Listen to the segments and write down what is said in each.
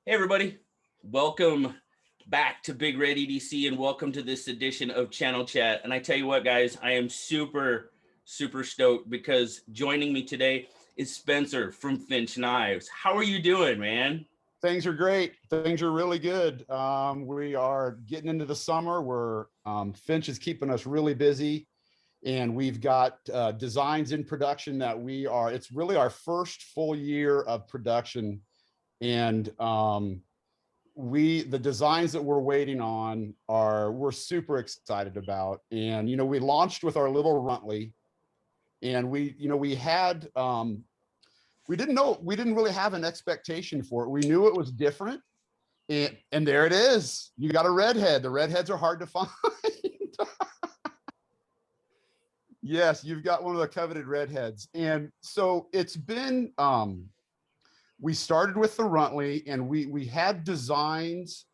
Hey everybody, welcome back to BigRedEDC and welcome to this edition of Channel Chat. And I tell you what, guys, I am super stoked because joining me today is Spencer from Finch Knives. How are you doing, man? Things are great. Things are really good. We are getting into the summer where Finch is keeping us really busy, and we've got designs in production that it's really our first full year of production. And the designs that we're waiting on we're super excited about. And, we launched with our little Runtley, and we didn't really have an expectation for it. We knew it was different. And there it is. You got a redhead. The redheads are hard to find. Yes, you've got one of the coveted redheads. And so it's been, we started with the Runtley, and we had designs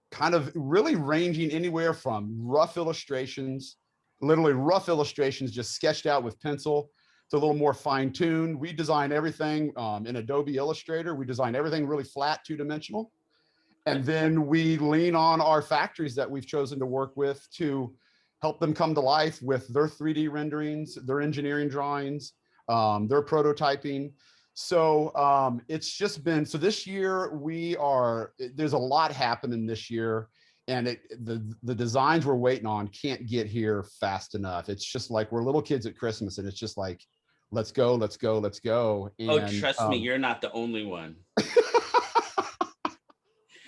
kind of really ranging anywhere from rough illustrations, literally rough illustrations just sketched out with pencil, to a little more fine-tuned. We design everything in Adobe Illustrator. We design everything really flat, two-dimensional. And then we lean on our factories that we've chosen to work with to help them come to life with their 3D renderings, their engineering drawings, their prototyping. So it's just been, so this year there's a lot happening this year, and the designs we're waiting on can't get here fast enough. It's just like we're little kids at Christmas, and it's just like, let's go, let's go, let's go. And, oh, trust me, you're not the only one.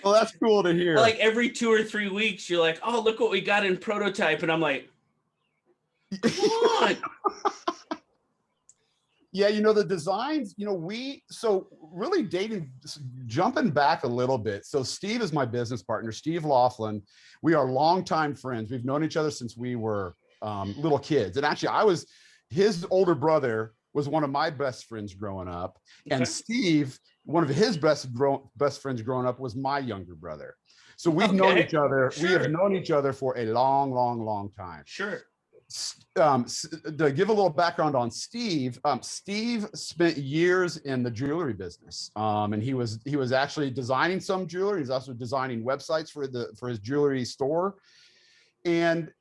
Well, that's cool to hear. Like every 2 or 3 weeks, you're like, oh, look what we got in prototype. And I'm like, come on. Yeah, the designs, so really jumping back a little bit. So Steve is my business partner, Steve Laughlin. We are longtime friends. We've known each other since we were little kids. And actually, his older brother was one of my best friends growing up. Okay. And Steve, one of his best friends growing up, was my younger brother. So we've known each other. Sure. We have known each other for a long time. Sure. To give a little background on Steve, Steve spent years in the jewelry business, and he was actually designing some jewelry. He's also designing websites for his jewelry store, and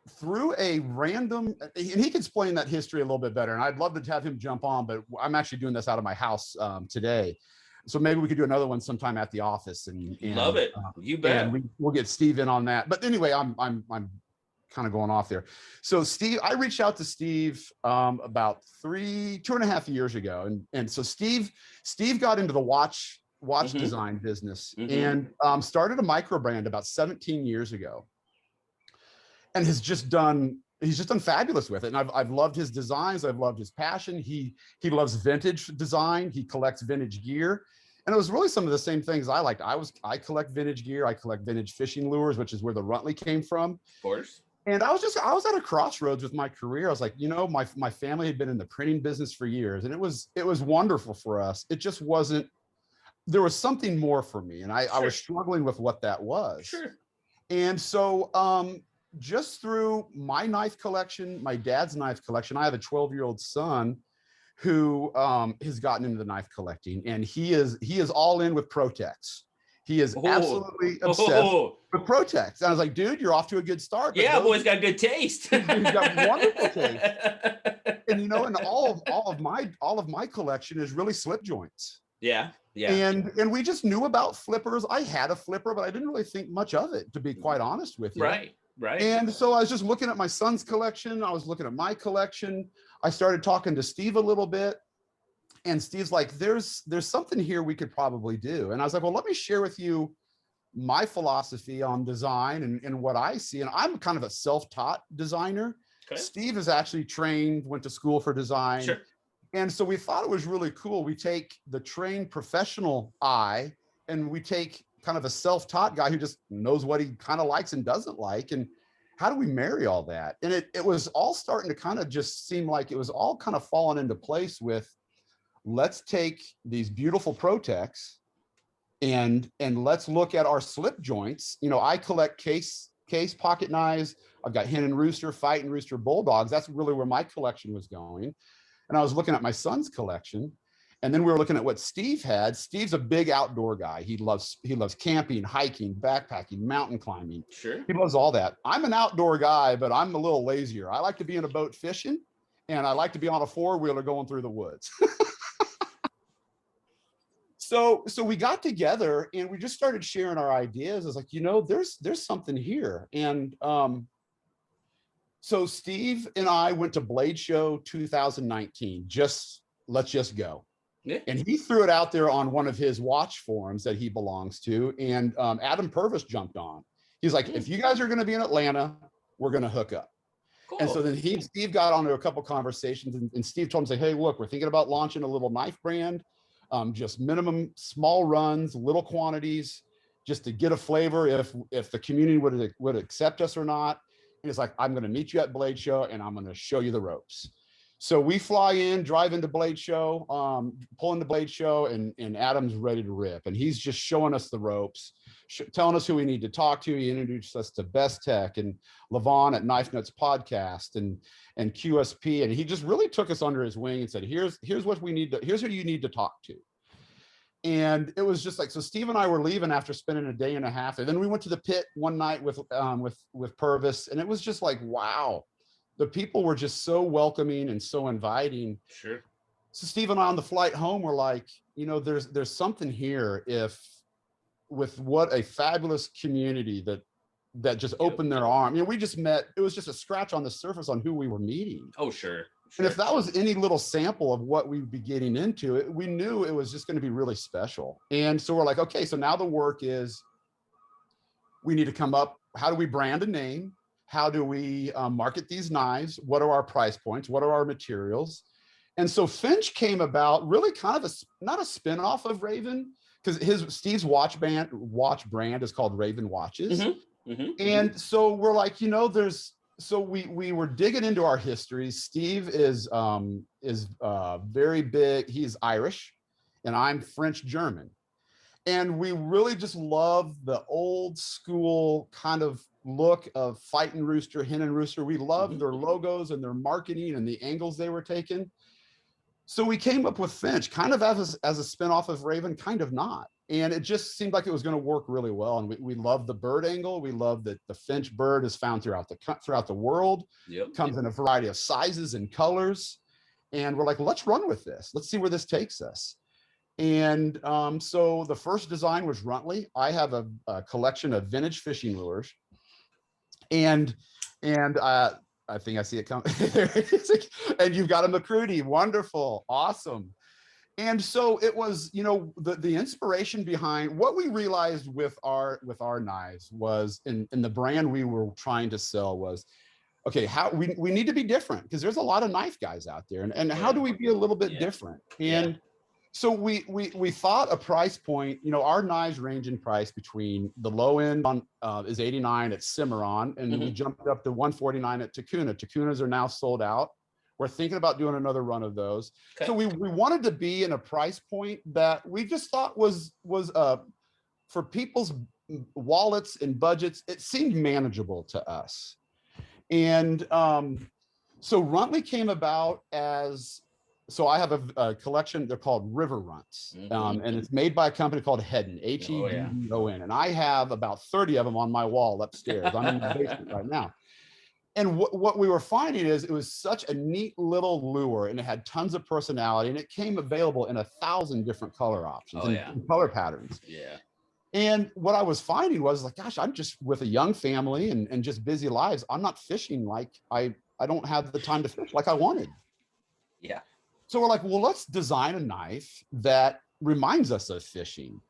through a random, and he can explain that history a little bit better, and I'd love to have him jump on, but I'm actually doing this out of my house today. So maybe we could do another one sometime at the office, and love it. You bet. And we'll get Steve in on that. But anyway, I'm kind of going off there. So Steve, I reached out to Steve about 2.5 years ago. And so Steve got into the watch mm-hmm. design business mm-hmm. and started a micro brand about 17 years ago. And he's just done fabulous with it. And I've loved his designs. I've loved his passion. He loves vintage design. He collects vintage gear. And it was really some of the same things I liked. I collect vintage gear. I collect vintage fishing lures, which is where the Runtley came from. Of course. And I was at a crossroads with my career. I was like, my family had been in the printing business for years, and it was wonderful for us. It just wasn't, there was something more for me. And I was struggling with what that was. Sure. And so just through my knife collection, my dad's knife collection, I have a 12-year-old son who has gotten into the knife collecting, and he is all in with Protex. He is absolutely obsessed with Protex. And I was like, dude, you're off to a good start. Yeah, boy's got good taste. He's got wonderful taste. And and all of my collection is really slip joints. Yeah. And we just knew about flippers. I had a flipper, but I didn't really think much of it, to be quite honest with you. Right. And so I was just looking at my son's collection. I was looking at my collection. I started talking to Steve a little bit. And Steve's like, there's something here we could probably do. And I was like, well, let me share with you my philosophy on design and what I see. And I'm kind of a self-taught designer. Okay. Steve is actually trained, went to school for design. Sure. And so we thought it was really cool. We take the trained professional eye, and we take kind of a self-taught guy who just knows what he kind of likes and doesn't like. And how do we marry all that? And it was all starting to kind of just seem like it was all kind of falling into place with, let's take these beautiful Protex and let's look at our slip joints. I collect case pocket knives. I've got Hen and Rooster, Fight and Rooster Bulldogs. That's really where my collection was going. And I was looking at my son's collection, And then we were looking at what Steve had. Steve's a big outdoor guy. He loves camping, hiking, backpacking, mountain climbing. Sure. He loves all that. I'm an outdoor guy, but I'm a little lazier. I like to be in a boat fishing, and I like to be on a four-wheeler going through the woods. So we got together and we just started sharing our ideas. It's like, you know, there's something here. And so Steve and I went to Blade Show 2019. Let's just go. Yeah. And he threw it out there on one of his watch forums that he belongs to. And Adam Purvis jumped on. He's like, if you guys are going to be in Atlanta, we're going to hook up. Cool. And so then Steve got onto a couple conversations, and Steve told him, say, hey, look, we're thinking about launching a little knife brand, just minimum small runs, little quantities, just to get a flavor if the community would accept us or not. And it's like, I'm going to meet you at Blade Show and I'm going to show you the ropes. So we fly in, drive into Blade Show, pull into Blade Show, and Adam's ready to rip. And he's just showing us the ropes, telling us who we need to talk to. He introduced us to Best Tech and Levon at Knife Nuts Podcast and QSP. And he just really took us under his wing and said, here's what we need to, here's who you need to talk to. And it was just like, so Steve and I were leaving after spending a day and a half. And then we went to the pit one night with Purvis. And it was just like, wow. The people were just so welcoming and so inviting. Sure. So Steve and I on the flight home were like, you know, there's something here with what a fabulous community that just opened their arm. You know, we just met, it was just a scratch on the surface on who we were meeting. Oh, sure. And if that was any little sample of what we'd be getting into, we knew it was just going to be really special. And so we're like, okay, so now the work is we need to come up, how do we brand a name? How do we market these knives? What are our price points? What are our materials? And so Finch came about really kind of not a spinoff of Raven, because Steve's watch brand is called Raven Watches. Mm-hmm. Mm-hmm. And so we're like, you know, we were digging into our history. Steve is very big. He's Irish and I'm French German. And we really just love the old school kind of look of Fightin' Rooster, Hen and Rooster. We loved their logos and their marketing and the angles they were taking. So we came up with Finch kind of as a spinoff of Raven, kind of not. And it just seemed like it was going to work really well. And we love the bird angle. We love that the Finch bird is found throughout the world. Yep. Comes in a variety of sizes and colors. And we're like, well, let's run with this. Let's see where this takes us. And so the first design was Runtley. I have a collection of vintage fishing lures. And I think I see it come. And you've got a McCrudy. Wonderful. Awesome. And so it was, you know, the inspiration behind what we realized with our knives was in the brand we were trying to sell was, okay, how we need to be different because there's a lot of knife guys out there. And how do we be a little bit different? And so we thought a price point, you know, our knives range in price between the low end on is $89 at Cimarron, and we jumped up to $149 at Tacuna. Tacunas are now sold out. We're thinking about doing another run of those. Okay. So we wanted to be in a price point that we just thought was for people's wallets and budgets, it seemed manageable to us. And so Runtley came about as, so I have a collection, they're called River Runts, and it's made by a company called Hedon, Hedon. And I have about 30 of them on my wall upstairs. I'm in the basement right now. And what we were finding is it was such a neat little lure, and it had tons of personality, and it came available in 1,000 different color options and color patterns. Yeah. And what I was finding was like, gosh, I'm just with a young family and just busy lives. I'm not fishing like I don't have the time to fish like I wanted. Yeah. So we're like, well, let's design a knife that reminds us of fishing.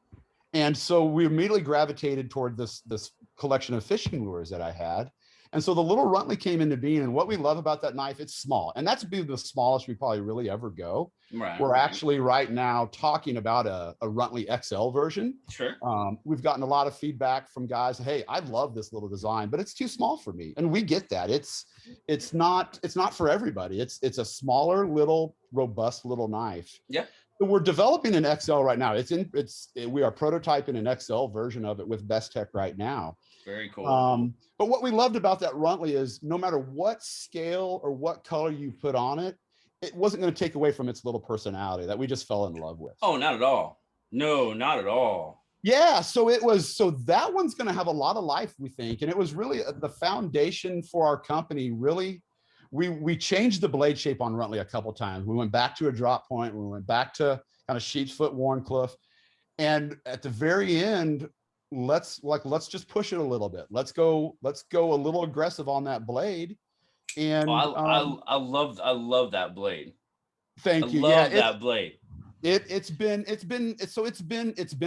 And so we immediately gravitated toward this collection of fishing lures that I had. And so the little Runtley came into being, and what we love about that knife, it's small. And that's the smallest we probably really ever go. Right. We're actually right now talking about a Runtley XL version. Sure. We've gotten a lot of feedback from guys, hey, I love this little design, but it's too small for me. And we get that. It's not for everybody. It's a smaller, little, robust little knife. Yeah. So we're developing an XL right now. We are prototyping an XL version of it with Best Tech right now. Very cool. But what we loved about that Runtley is no matter what scale or what color you put on it, it wasn't going to take away from its little personality that we just fell in love with. Oh, not at all. No, not at all. Yeah, so that one's going to have a lot of life, we think, and it was really the foundation for our company. Really, we changed the blade shape on Runtley a couple times. We went back to a drop point. We went back to kind of sheep's foot Warncliffe, and at the very end, let's just push it a little bit. Let's go a little aggressive on that blade. And I love that blade. Thank you. Love that blade. It's been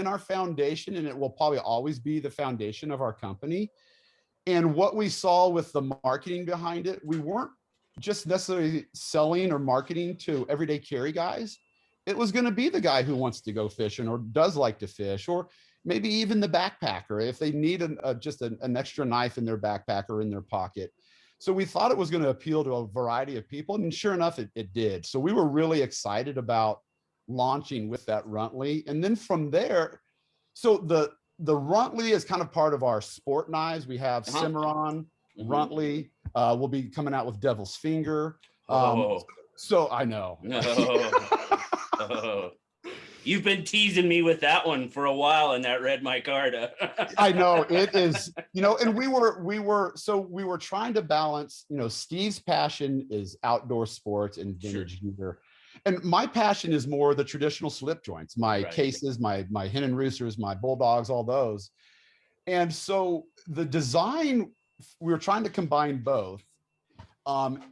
our foundation, and it will probably always be the foundation of our company. And what we saw with the marketing behind it, we weren't just necessarily selling or marketing to everyday carry guys. It was going to be the guy who wants to go fishing or does like to fish, or maybe even the backpacker if they need just an extra knife in their backpack or in their pocket. So we thought it was going to appeal to a variety of people, and sure enough, it did. So we were really excited about launching with that Runtley. And then from there, so the Runtley is kind of part of our sport knives. We have Cimarron, Runtley. We'll be coming out with Devil's Finger. So I know. You've been teasing me with that one for a while, and that red micarta. I know it is, and we were trying to balance, Steve's passion is outdoor sports and vintage gear. And my passion is more the traditional slip joints, my cases, my hen and roosters, my bulldogs, all those. And so the design, we were trying to combine both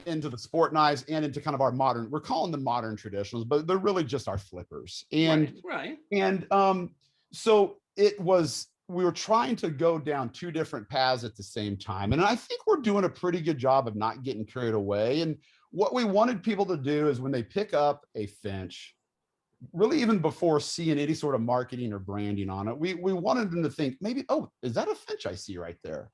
into the sport knives and into kind of our modern, we're calling them modern traditionals, but they're really just our flippers. And so we were trying to go down two different paths at the same time. And I think we're doing a pretty good job of not getting carried away. And what we wanted people to do is when they pick up a Finch, really even before seeing any sort of marketing or branding on it, we wanted them to think maybe, oh, is that a Finch I see right there?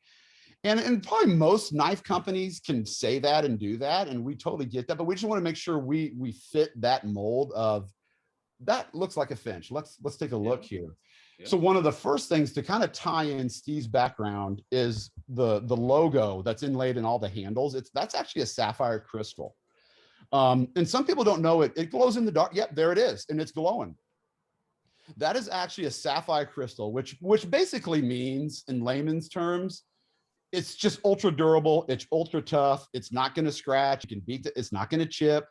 And probably most knife companies can say that and do that, and we totally get that, but we just want to make sure we fit that mold of that looks like a Finch. Let's take a look here. So one of the first things to kind of tie in Steve's background is the logo that's inlaid in all the handles. That's actually a sapphire crystal. And some people don't know it. It glows in the dark. Yep, there it is, and it's glowing. That is actually a sapphire crystal, which basically means, in layman's terms, it's just ultra durable. It's ultra tough. It's not going to scratch. You can beat it. It's not going to chip.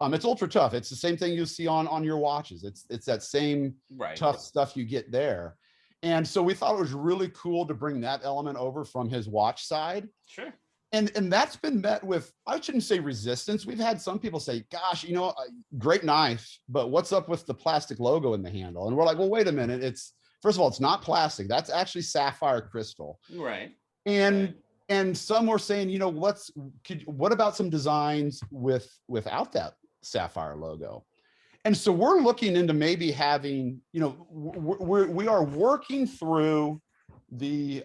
It's ultra tough. It's the same thing you see on your watches. It's that same tough stuff you get there. And so we thought it was really cool to bring that element over from his watch side. Sure. And that's been met with, I shouldn't say resistance. We've had some people say, gosh, great knife, but what's up with the plastic logo in the handle? And we're like, well, wait a minute. First of all, it's not plastic. That's actually sapphire crystal. Right. And some were saying, what about some designs without that sapphire logo? And so we're looking into maybe having, we are working through the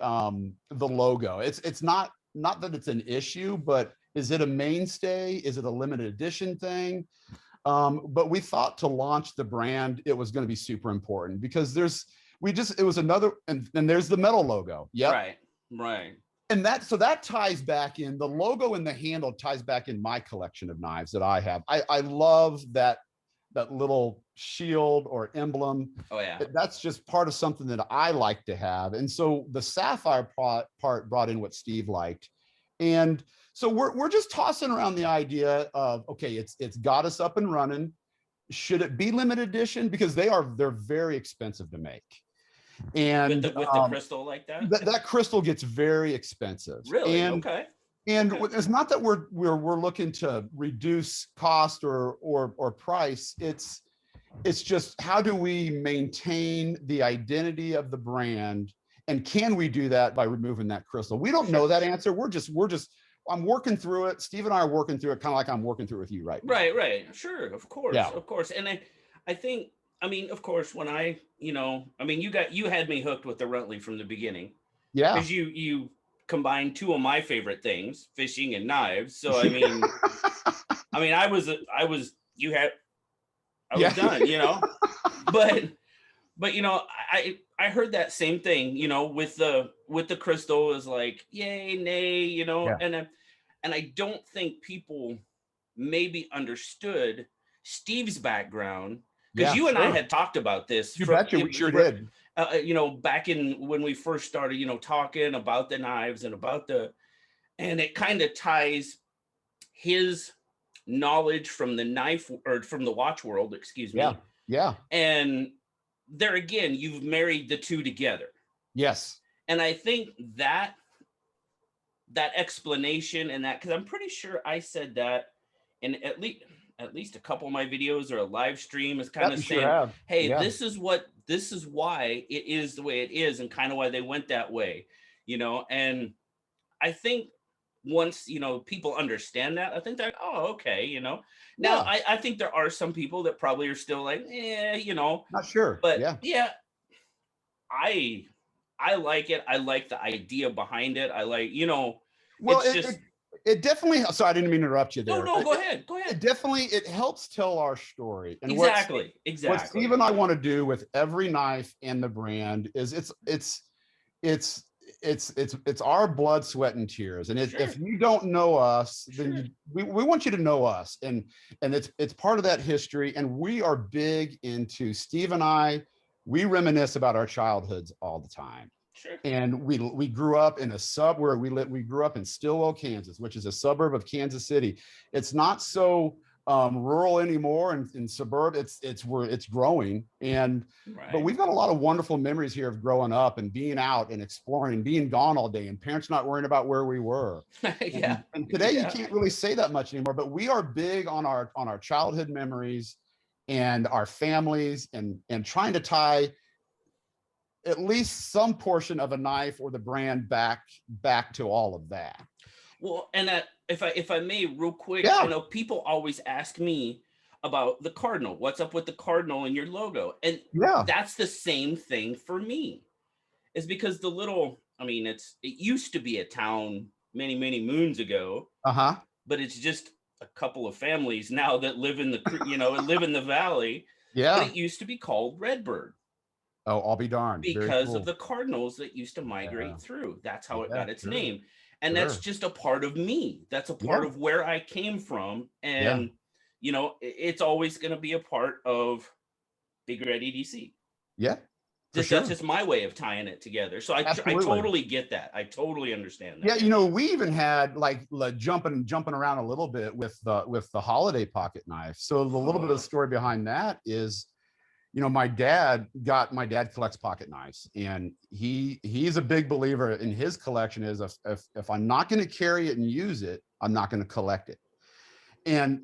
logo. It's not that it's an issue, but is it a mainstay? Is it a limited edition thing? But we thought to launch the brand, it was going to be super important because it was another, and there's the metal logo. Yeah. Right. And that ties back in, the logo and the handle ties back in my collection of knives that I have. I love that little shield or emblem. Oh yeah. That's just part of something that I like to have. And so the sapphire part brought in what Steve liked. And so we're just tossing around the idea of, okay, it's got us up and running. Should it be limited edition? Because they're very expensive to make. And with the crystal like that crystal gets very expensive. Really? And, okay. And it's not that we're looking to reduce cost or price. It's just, how do we maintain the identity of the brand, and can we do that by removing that crystal? We don't know that answer. We're just I'm working through it. Steve and I are working through it, kind of like I'm working through it with you right now. Right. Sure, of course, of course. And I think, of course, when you had me hooked with the Runtley from the beginning. Yeah. Because you combined two of my favorite things, fishing and knives. So I was done, but I heard that same thing, with the crystal is like, yay, nay, and I don't think people maybe understood Steve's background, because Yeah, you and I sure. had talked about this You from, betcha, we sure did. you know, back in when we first started, you know, talking about the knives and about the, and it kind of ties his knowledge from the knife or from the watch world, excuse Yeah, me. yeah, And there again, you've married the two together. yes. And I think that that explanation and that, because I'm pretty sure I said that in at least a couple of my videos or a live stream, is kind Yep, of you sure saying, have. hey, Yeah. this is why it is the way it is, and kind of why they went that way, you know. And I think once, you know, people understand that, I think they're like, oh, okay, you know. Now Yeah, I think there are some people that probably are still like, you know, not sure. but Yeah. yeah, I I like it. I like the idea behind it. I like, you know, Well, it's it, just, it it definitely, so I didn't mean to interrupt you no, there. no, go ahead. Go It ahead. definitely, it helps tell our story. And Exactly. what Steve Exactly. and I want to do with every knife and the brand is it's it's our blood, sweat, and tears. And if Sure. you don't know us, then Sure. we want you to know us. And it's part of that history. And we are big into, Steve and I, we reminisce about our childhoods all the time. Sure. And we grew up in a sub where we grew up in Stillwell, Kansas, which is a suburb of Kansas City. It's not so rural anymore, and in suburb it's where it's growing. And but Right. we've got a lot of wonderful memories here of growing up and being out and exploring and being gone all day and parents not worrying about where we were. Yeah. And today you Yeah. can't really say that much anymore, but we are big on our childhood memories and our families, and trying to tie at least some portion of a knife or the brand back to all of that. Well, and that, if I may, real quick, I Yeah, know people always ask me about the cardinal. What's up with the cardinal in your logo? And yeah, that's the same thing for me. Is because the little, I mean, it used to be a town many, many moons ago, uh-huh, but it's just a couple of families now that live in the, you know, live in the valley. But yeah. it used to be called Redbird Oh, I'll be darned. Very because of cool. the cardinals that used to Yeah, migrate through. That's how it yeah, got its sure, name. And that's sure. just a part of me. That's a part Yeah, of where I came from. yeah, And, you know, it's always going to be a part of Big Red EDC. yeah, for Just that's sure. just my way of tying it together. So I Absolutely. totally get that. I totally understand Yeah, that. we even had like jumping around a little bit with the holiday pocket knife. So the little bit of the Oh, story behind that is, my dad collects pocket knives, and he's a big believer in his collection is, if I'm not going to carry it and use it, I'm not going to collect it. And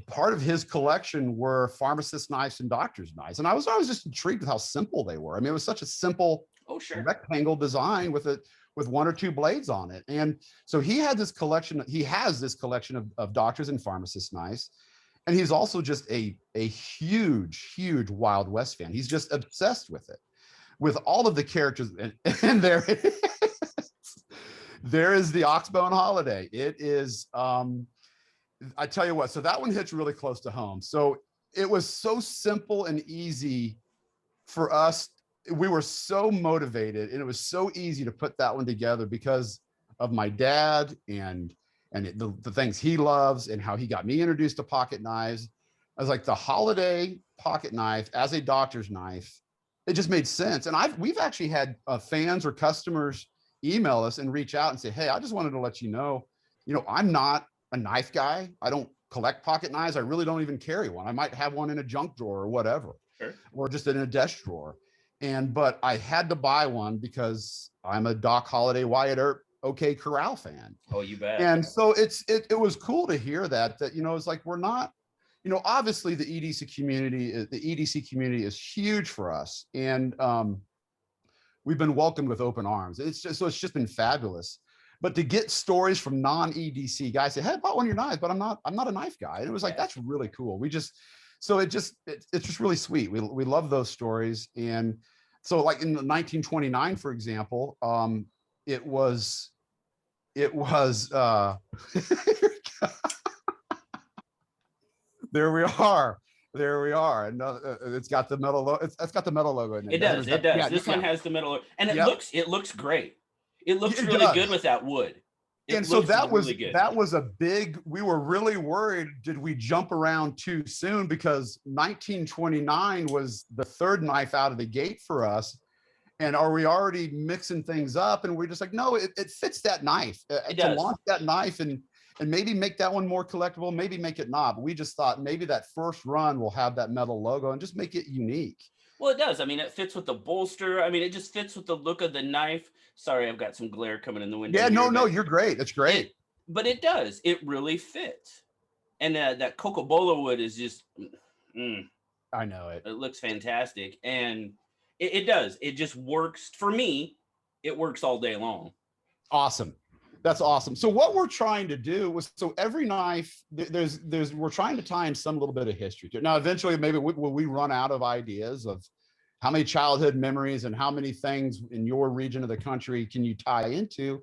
part of his collection were pharmacist knives and doctor's knives. And I was just intrigued with how simple they were. I mean, it was such a simple oh, sure. rectangle design with one or two blades on it. And so he has this collection of doctors and pharmacist knives. And he's also just a huge Wild West fan. He's just obsessed with it, with all of the characters. And there is the Oxbone Holiday. It is, I tell you what, so that one hits really close to home. So it was so simple and easy for us. We were so motivated, and it was so easy to put that one together because of my dad and the things he loves and how he got me introduced to pocket knives. I was like, the holiday pocket knife as a doctor's knife, it just made sense. And we've actually had fans or customers email us and reach out and say, hey, I just wanted to let I'm not a knife guy. I don't collect pocket knives. I really don't even carry one. I might have one in a junk drawer or whatever, Sure. or just in a desk drawer. But I had to buy one because I'm a Doc Holliday, Wyatt Earp, OK Corral fan. Oh, you bet. And so it was cool to hear that it's like, we're not, obviously the EDC community is huge for us. And we've been welcomed with open arms. It's just been fabulous. But to get stories from non-EDC guys say, hey, I bought one of your knives, but I'm not a knife guy. And it was like, Yeah. that's really cool. It's just really sweet. We love those stories. And so like in 1929, for example, it was there we are. There we are. And it's got the metal logo. It's got the metal logo in it. It does. It does. Yeah, This one has the middle, and yep. It looks great. It looks It really does. good with that wood. And so really good. that was a big, we were really worried, did we jump around too soon? Because 1929 was the third knife out of the gate for us. And are we already mixing things up? And we're just like, no, it fits that knife. It To does. launch that knife and maybe make that one more collectible, maybe make it not. But we just thought maybe that first run will have that metal logo and just make it unique. Well, it does. I mean, it fits with the bolster. I mean, it just fits with the look of the knife. Sorry, I've got some glare coming in the window. Yeah, here, no, you're great. It's great. But it does. It really fits. And that Coca-Cola wood is just, I know it. It looks fantastic. And it does. It just works. For me, it works all day long. Awesome. That's awesome. So what we're trying to do was, so every knife, we're trying to tie in some little bit of history to it. Now, eventually, maybe will we run out of ideas of how many childhood memories and how many things in your region of the country can you tie into?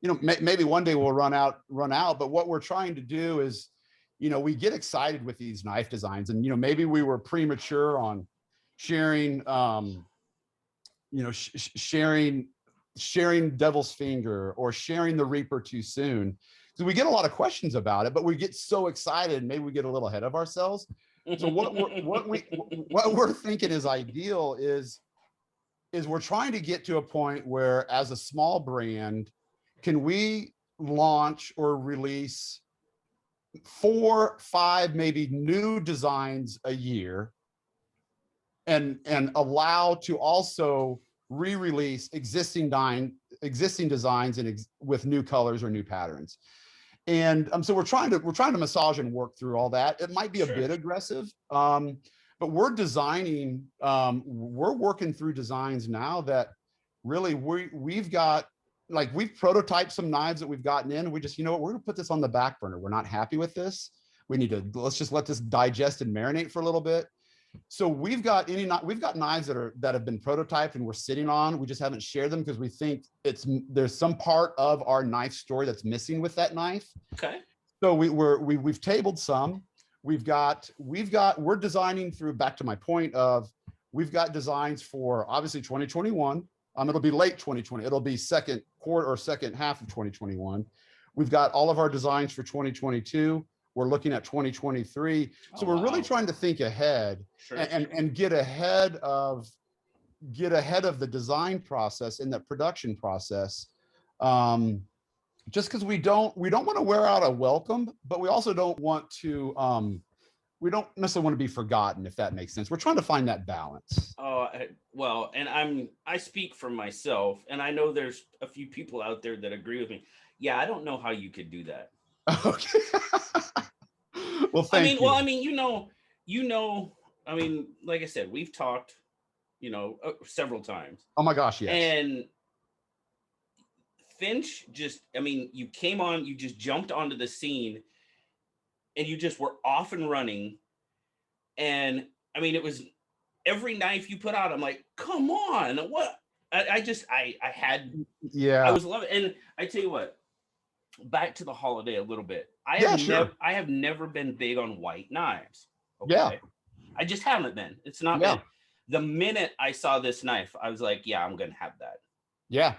You know, maybe one day we'll run out. But what we're trying to do is, you know, we get excited with these knife designs, and, you know, maybe we were premature on sharing, you know, sharing Devil's Finger or sharing the Reaper too soon. So we get a lot of questions about it, but we get so excited, maybe we get a little ahead of ourselves. So what we're thinking is ideal is we're trying to get to a point where, as a small brand, can we launch or release 4, 5, maybe new designs a year, and allow to also re-release existing designs and with new colors or new patterns. And so we're trying to massage and work through all that. It might be a bit aggressive, but we're designing, we're working through designs now that really we've got, like, we've prototyped some knives that we've gotten in. We just, you know what, we're gonna put this on the back burner. We're not happy with this. We need to, let's just let this digest and marinate for a little bit. So we've got knives that have been prototyped and we're sitting on. We just haven't shared them because we think there's some part of our knife story that's missing with that knife. Okay. So we've tabled some. We're designing through, back to my point of, we've got designs for obviously 2021. It'll be late 2020. It'll be second quarter or second half of 2021. We've got all of our designs for 2022. We're looking at 2023. So we're really trying to think ahead and get ahead of the design process and the production process. Just because we don't want to wear out a welcome, but we also don't want to, we don't necessarily want to be forgotten, if that makes sense. We're trying to find that balance. Well, and I speak for myself, and I know there's a few people out there that agree with me. Yeah, I don't know how you could do that. Okay. Well, thank you. I mean, I mean, like I said, we've talked, several times. Oh my gosh, yes. And Finch I mean, you came on, you just jumped onto the scene, and you just were off and running. And I mean, it was every knife you put out, I'm like, come on, what? I was loving it. And I tell you what, back to the holiday a little bit. I have never been big on white knives. Okay? Yeah. I just haven't been. It's not been. The minute I saw this knife, I was like, yeah, I'm gonna have that. Yeah.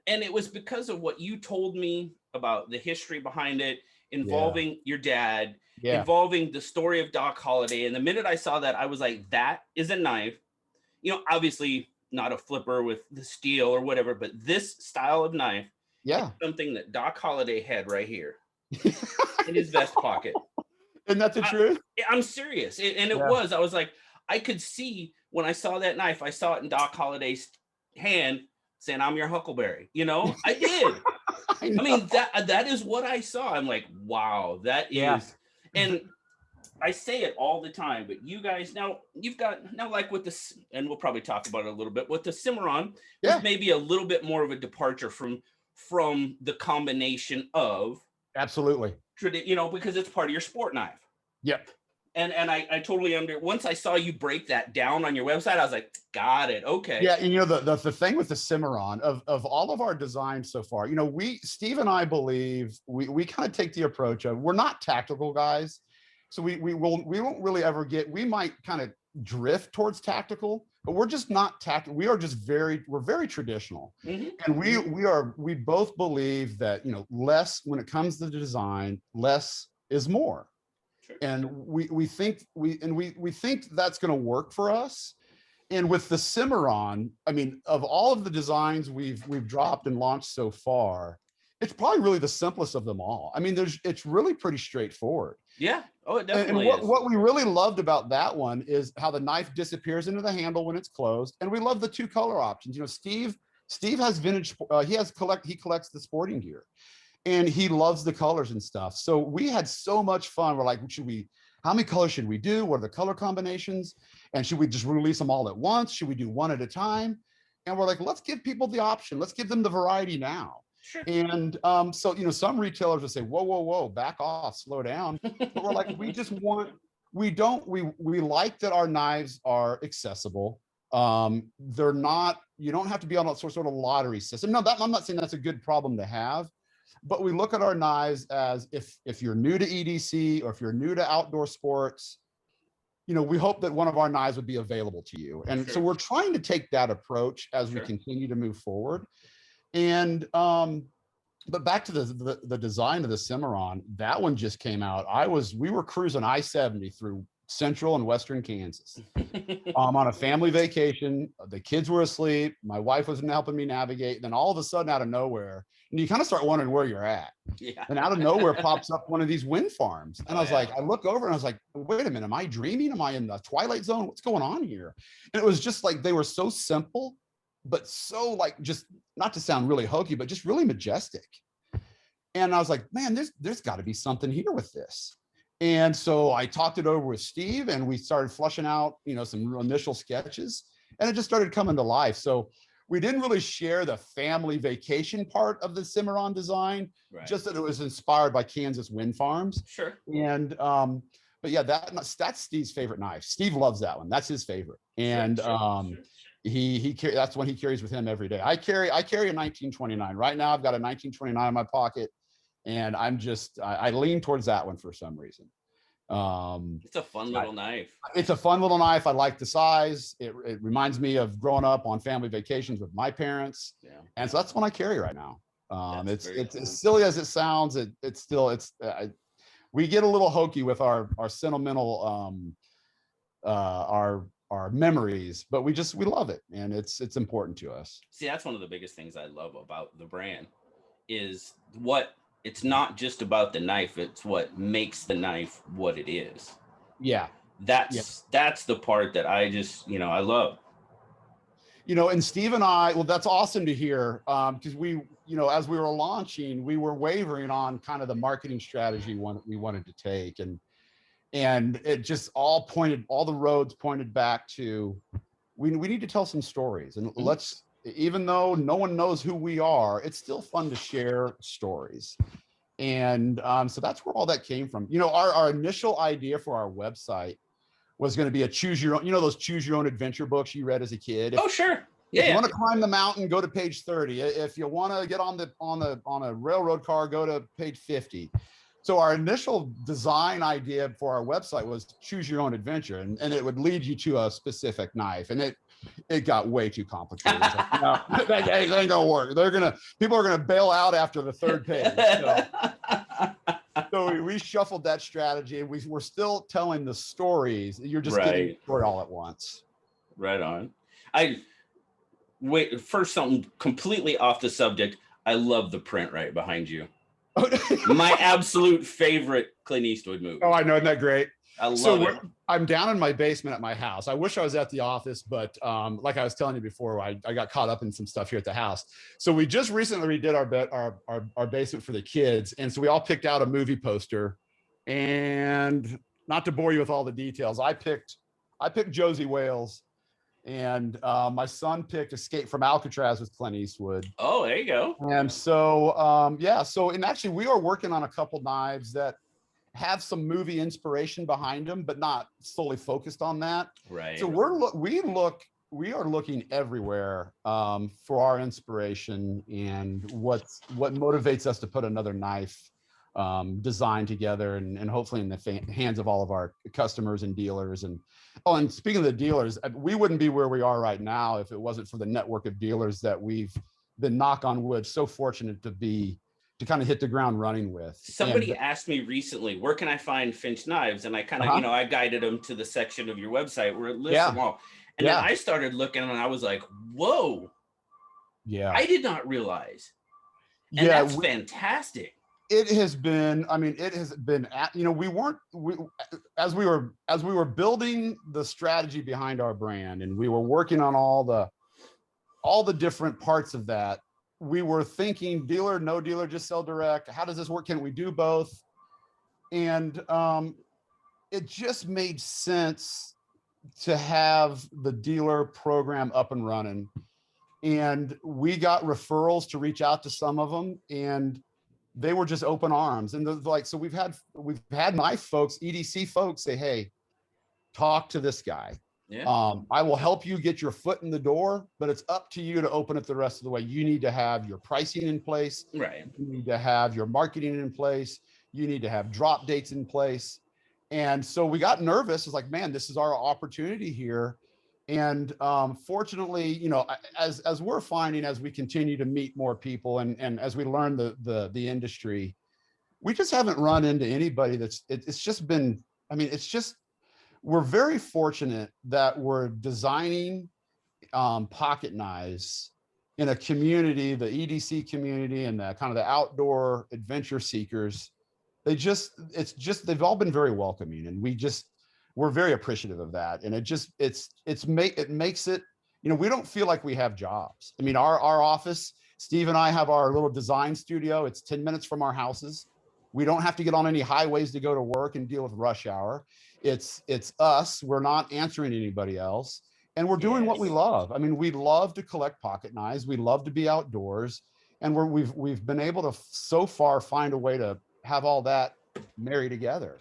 And it was because of what you told me about the history behind it, involving your dad, involving the story of Doc Holliday. And the minute I saw that, I was like, that is a knife. Obviously not a flipper with the steel or whatever, but this style of knife. Yeah. Something that Doc Holliday had right here in his vest pocket. Isn't that the truth? I'm serious. And it was. I was like, I could see when I saw that knife, I saw it in Doc Holliday's hand saying, I'm your Huckleberry. I did. I mean, that is what I saw. I'm like, wow, that is. And I say it all the time, but you guys, you've got like with this, and we'll probably talk about it a little bit, with the Cimarron, there's maybe a little bit more of a departure from the combination of absolutely, because it's part of your sport knife. Yep. And I totally once I saw you break that down on your website, I was like, got it. Okay. Yeah. And the thing with the Cimarron of all of our designs so far, Steve and I believe we kind of take the approach of, we're not tactical guys. So we won't really ever we might kind of drift towards tactical, we're just not tactical. We are just we're very traditional. Mhm. And we both believe that, you know, less, when it comes to the design, less is more. Sure. And we think we think that's going to work for us. And with the Cimarron, I mean, of all of the designs we've dropped and launched so far, it's probably really the simplest of them all. I mean, it's really pretty straightforward. Yeah. Oh, it And definitely is. what we really loved about that one is how the knife disappears into the handle when it's closed. And we love the 2 color options. You know, Steve has vintage, he collects the sporting gear, and he loves the colors and stuff. So we had so much fun. We're like, how many colors should we do? What are the color combinations? And should we just release them all at once? Should we do one at a time? And we're like, let's give people the option. Let's give them the variety now. Sure. And so, you know, some retailers will say, whoa, back off, slow down. But we're like, we like that our knives are accessible. They're not, you don't have to be on a sort of lottery system. No, I'm not saying that's a good problem to have, but we look at our knives as if you're new to EDC or if you're new to outdoor sports, you know, we hope that one of our knives would be available to you. And so we're trying to take that approach as we continue to move forward. And but back to the design of the Cimarron, that one just came out. We were cruising I-70 through central and western Kansas on a family vacation. The kids were asleep. My wife wasn't helping me navigate. Then all of a sudden, out of nowhere, and you kind of start wondering where you're at. Yeah. And out of nowhere pops up one of these wind farms. And I was like, I look over and I was like, wait a minute, am I dreaming? Am I in the Twilight Zone? What's going on here? And it was just like, they were so simple, but so like, just not to sound really hokey, but just really majestic. And I was like, man, there's got to be something here with this. And so I talked it over with Steve, and we started flushing out, you know, some initial sketches, and it just started coming to life. So we didn't really share the family vacation part of the Cimarron design, just that it was inspired by Kansas wind farms. Sure. And but yeah, that's Steve's favorite knife. Steve loves that one. That's his favorite. And that's one he carries with him every day. I carry a 1929 right now. I've got a 1929 in my pocket, and I lean towards that one for some reason. It's a fun little knife. It's a fun little knife. I like the size. It reminds me of growing up on family vacations with my parents. Yeah. And so that's one I carry right now. It's cool. As silly as it sounds, we get a little hokey with our sentimental our memories, but we love it, and it's important to us. See, that's one of the biggest things I love about the brand is it's not just about the knife, it's what makes the knife what it is. Yeah. That's the part that I just, you know, I love. You know, and Steve and I, well, that's awesome to hear, because we, you know, as we were launching, we were wavering on kind of the marketing strategy we wanted to take, and it just all the roads pointed back to, we need to tell some stories, and even though no one knows who we are, it's still fun to share stories. And so that's where all that came from. You know, our initial idea for our website was going to be a choose your own, you know, those choose your own adventure books you read as a kid. Sure. If you want to climb the mountain, go to page 30. If you want to get on a railroad car, go to page 50. So our initial design idea for our website was choose your own adventure, and it would lead you to a specific knife. And it got way too complicated. Like, no, that ain't gonna work. People are gonna bail out after the third page. So we shuffled that strategy, and we're still telling the stories. You're just getting the story all at once. Right on. First, something completely off the subject. I love the print right behind you. My absolute favorite Clint Eastwood movie. Oh, I know. Isn't that great? I love it. I'm down in my basement at my house. I wish I was at the office, but like I was telling you before, I got caught up in some stuff here at the house. So we just recently redid our basement for the kids. And so we all picked out a movie poster, and not to bore you with all the details, I picked Josie Wales, and my son picked Escape from Alcatraz with Clint Eastwood. Oh, there you go. And so, and actually we are working on a couple knives that have some movie inspiration behind them, but not solely focused on that. Right. So we are looking everywhere for our inspiration and what motivates us to put another knife designed together and hopefully in the hands of all of our customers and dealers. And oh, and speaking of the dealers, we wouldn't be where we are right now if it wasn't for the network of dealers that we've been, knock on wood, so fortunate to kind of hit the ground running with. Somebody asked me recently, where can I find Finch Knives? And I kind of, I guided them to the section of your website where it lists them all. And then I started looking and I was like, whoa. Yeah. I did not realize. And that's fantastic. It has been, I mean, it has been, as we were building the strategy behind our brand and we were working on all the different parts of that, we were thinking dealer, no dealer, just sell direct. How does this work? Can we do both? And it just made sense to have the dealer program up and running. And we got referrals to reach out to some of them, and they were just open arms. And like, so we've had my folks, EDC folks, say, hey, talk to this guy. Yeah. I will help you get your foot in the door, but it's up to you to open it the rest of the way. You need to have your pricing in place. Right. You need to have your marketing in place. You need to have drop dates in place. And so we got nervous. It's like, man, this is our opportunity here. And fortunately, as we're finding, as we continue to meet more people and as we learn the industry, we just haven't run into anybody it's just been, I mean, it's just, we're very fortunate that we're designing pocket knives in a community, the EDC community and the kind of the outdoor adventure seekers. They've all been very welcoming, and we're very appreciative of that. And it makes it, we don't feel like we have jobs. I mean, our office, Steve and I have our little design studio. It's 10 minutes from our houses. We don't have to get on any highways to go to work and deal with rush hour. It's us. We're not answering anybody else. And we're doing what we love. I mean, we love to collect pocket knives. We love to be outdoors. And we've been able to so far find a way to have all that marry together.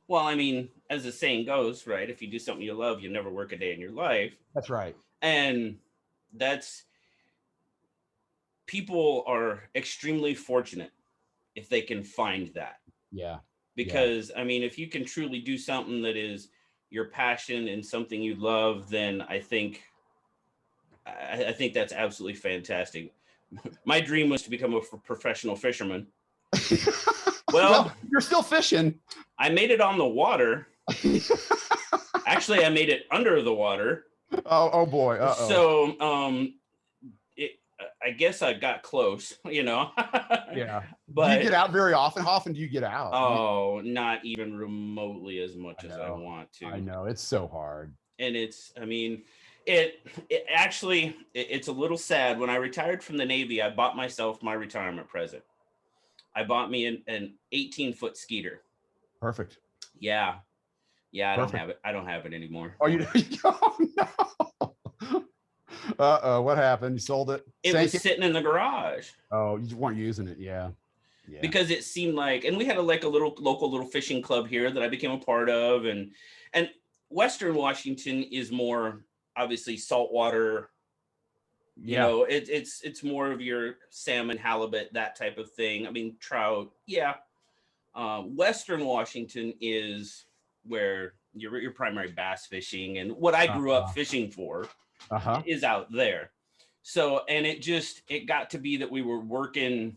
Well, I mean, as the saying goes, right? If you do something you love, you never work a day in your life. That's right. And people are extremely fortunate if they can find that. Yeah. Because I mean, if you can truly do something that is your passion and something you love, then I think that's absolutely fantastic. My dream was to become a professional fisherman. Well, you're still fishing. I made it on the water. Actually, I made it under the water. Oh boy. Uh-oh. So I guess I got close, Yeah. But do you get out very often? How often do you get out? Oh, not even remotely as much as I want to. I know, it's so hard. And it's a little sad. When I retired from the Navy, I bought myself my retirement present. I bought me an 18-foot skeeter. Perfect. Yeah. I don't have it. I don't have it anymore. Oh, you oh, no. Uh-oh, what happened? You sold it? It was sitting in the garage. Oh, you weren't using it. Yeah. Because it seemed like, and we had a local fishing club here that I became a part of. And Western Washington is more obviously saltwater. It's more of your salmon, halibut, that type of thing. I mean, trout. Yeah. Western Washington is where your primary bass fishing and what I grew up fishing for is out there. So, and it got to be that we were working,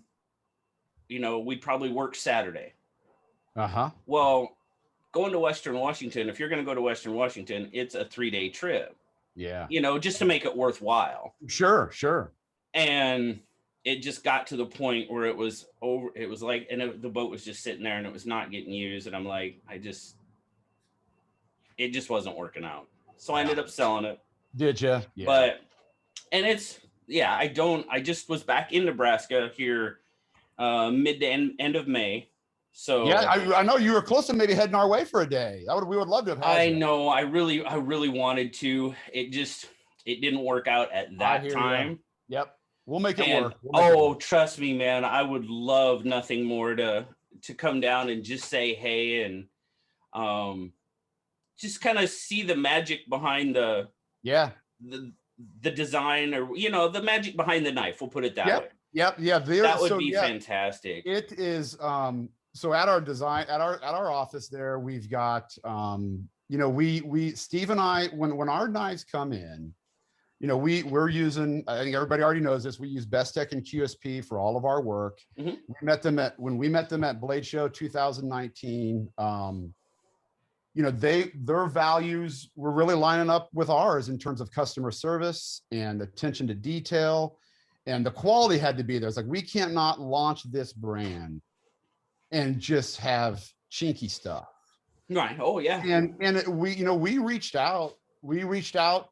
we'd probably work Saturday. Well, going to Western Washington, if you're going to go to Western Washington, it's a 3-day trip. Yeah. Just to make it worthwhile. Sure. And it just got to the point where it was over. It was like, the boat was just sitting there and it was not getting used. And I'm like, it just wasn't working out. So I ended up selling it. Did you? Yeah. But, and I just was back in Nebraska here mid to end of May. So yeah, I know you were close to maybe heading our way for a day. We would love to have had I know. I really wanted to. It didn't work out at that time. You. Yep. We'll make it work. Trust me, man. I would love nothing more to come down and just say hey and just kind of see the magic behind the design, or the magic behind the knife. We'll put it that way. Yep. Yeah. That would be fantastic. It is so at our design, at our office there, we've got, you know, Steve and I, when our knives come in, you know, we're using, I think everybody already knows this, we use Best Tech and QSP for all of our work. Mhm. When we met them at Blade Show 2019, you know, their values were really lining up with ours in terms of customer service and attention to detail, and the quality had to be there. It's like, we can't not launch this brand and just have chinky stuff. Right. Oh yeah. We, you know, we reached out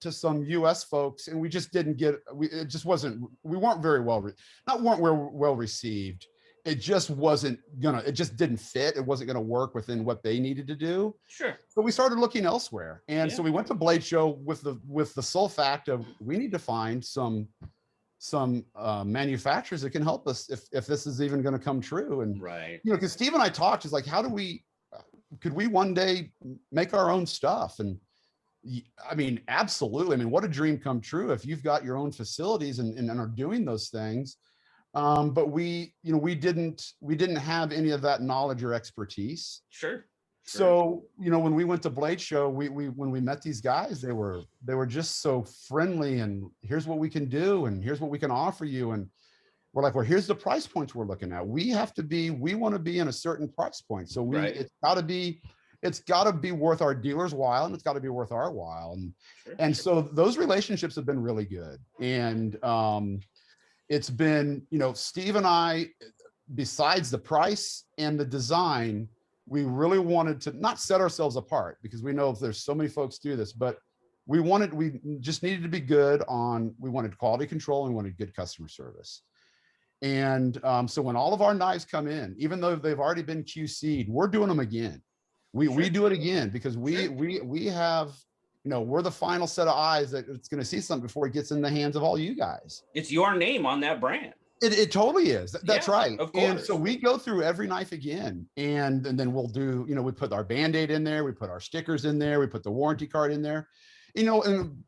to some US folks, and we just didn't get, it just wasn't, we weren't very well, well received. It just wasn't gonna, it just didn't fit. It wasn't gonna work within what they needed to do. Sure. So we started looking elsewhere. And so we went to Blade Show with the sole fact of, we need to find some manufacturers that can help us if this is even going to come true. And right, you know, because Steve and I talked, is like, how do we, could we one day make our own stuff? And I mean, absolutely. I mean, what a dream come true if you've got your own facilities and are doing those things. But we, you know, we didn't have any of that knowledge or expertise. sure. So, you know, when we went to Blade Show, when we met these guys, they were just so friendly, and here's what we can do, and here's what we can offer you. And we're like, well, here's the price points we're looking at. We want to be in a certain price point. So Right. it's gotta be worth our dealers' while, and it's got to be worth our while. And so those relationships have been really good. And it's been, you know, Steve and I, besides the price and the design, we really wanted to not set ourselves apart, because we know there's so many folks do this, but we just needed to be good on, we wanted quality control, and we wanted good customer service. And so when all of our knives come in, even though they've already been QC'd, we're doing them again. We do it again, because we have, you know, we're the final set of eyes that it's going to see something before it gets in the hands of all you guys. It's your name on that brand. It totally is. That's right. Of course. And so we go through every knife again, and then we'll do, you know, we put our Band-Aid in there, we put our stickers in there, we put the warranty card in there, you know. And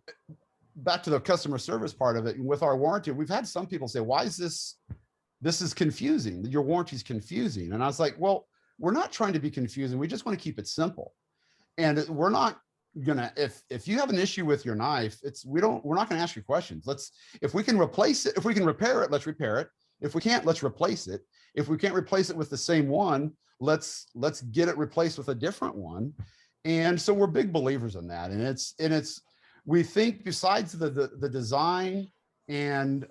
back to the customer service part of it, with our warranty, we've had some people say, why is this is confusing, your warranty is confusing. And I was like, well, we're not trying to be confusing, we just want to keep it simple. And we're not gonna, if you have an issue with your knife, we're not gonna ask you questions. If we can replace it, if we can repair it, let's repair it. If we can't, let's replace it. If we can't replace it with the same one, let's get it replaced with a different one. And so we're big believers in that. And we think, besides the design, and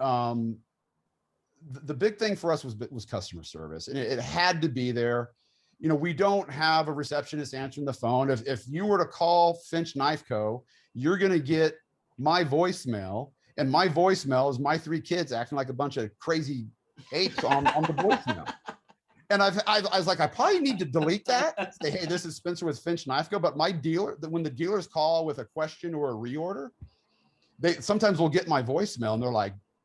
the big thing for us was customer service, and it had to be there. You know, we don't have a receptionist answering the phone. If you were to call Finch Knife Co., you're going to get my voicemail, and my voicemail is my 3 kids acting like a bunch of crazy apes on the voicemail. And I was like, I probably need to delete that. Say, hey, this is Spencer with Finch Knife Co. But my dealer, when the dealers call with a question or a reorder, they sometimes will get my voicemail, and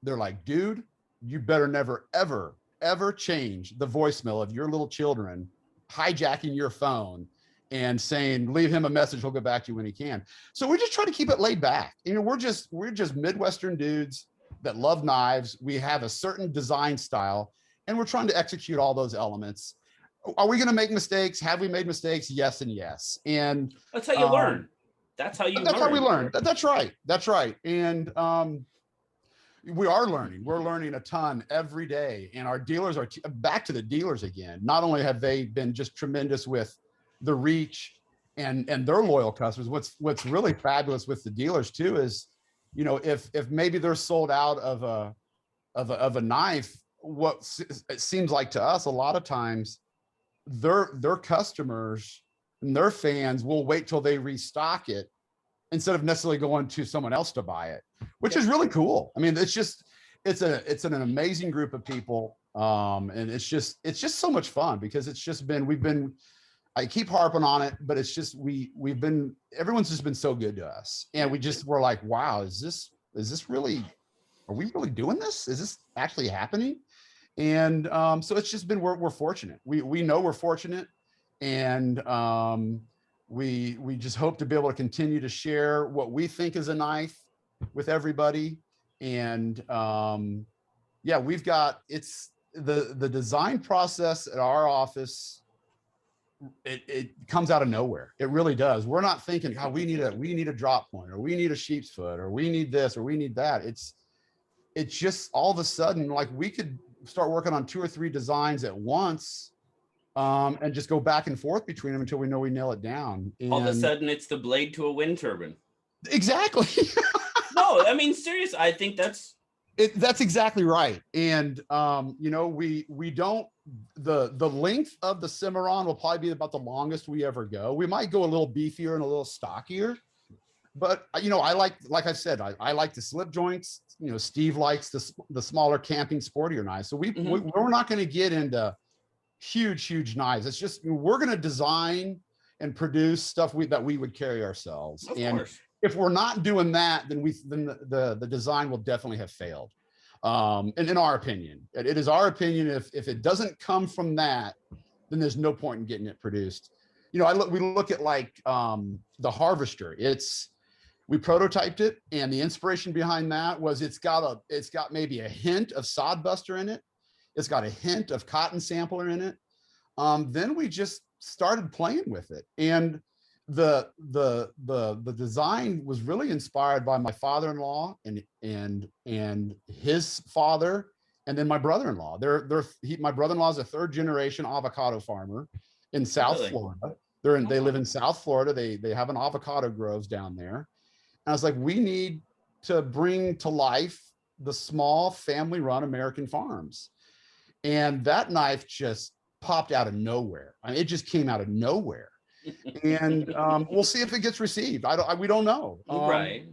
they're like, dude, you better never, ever change the voicemail of your little children hijacking your phone and saying, leave him a message, he'll get back to you when he can. So we're just trying to keep it laid back. You know, we're just Midwestern dudes that love knives. We have a certain design style, and we're trying to execute all those elements. Are we going to make mistakes? Have we made mistakes? Yes and yes. And that's how you learn. That's how we learn. That's right. And we are learning. We're learning a ton every day. And our dealers are back to the dealers again. Not only have they been just tremendous with the reach and their loyal customers, what's really fabulous with the dealers too is, you know, if maybe they're sold out of a knife, what it seems like to us a lot of times, their customers and their fans will wait till they restock it instead of necessarily going to someone else to buy it, which is really cool. I mean, it's an amazing group of people. And it's just so much fun, because I keep harping on it, but it's just, everyone's just been so good to us. And we're like, wow, is this really, are we really doing this? Is this actually happening? And so it's just been, we're fortunate. We know we're fortunate. And we just hope to be able to continue to share what we think is a knife with everybody. And yeah, it's the design process at our office it comes out of nowhere. It really does. We're not thinking, God, we need a drop point, or we need a sheep's foot, or we need this, or we need that. It's just all of a sudden, like, we could start working on 2 or 3 designs at once, and just go back and forth between them until we know we nail it down. And all of a sudden it's the blade to a wind turbine. Exactly. No, I mean, serious. I think that's exactly right. And we don't, the length of the Cimarron will probably be about the longest we ever go. We might go a little beefier and a little stockier, but I like I said, I like the slip joints. Steve likes the smaller camping sportier knives. So we're not going to get into huge knives. It's just, we're going to design and produce stuff that we would carry ourselves. Of and course. If we're not doing that, then the design will definitely have failed. And in our opinion, it is our opinion, if it doesn't come from that, then there's no point in getting it produced. We look at like the Harvester. We prototyped it, and the inspiration behind that was it's got maybe a hint of sod buster in it. It's got a hint of cotton sampler in it. Then we just started playing with it, and the design was really inspired by my father-in-law and his father, and then my brother-in-law. My brother-in-law is a 3rd generation avocado farmer in South Florida. They live in South Florida. They have an avocado groves down there. And I was like, we need to bring to life the small family-run American farms. And that knife just popped out of nowhere. I mean, it just came out of nowhere. And we'll see if it gets received. We don't know. Right.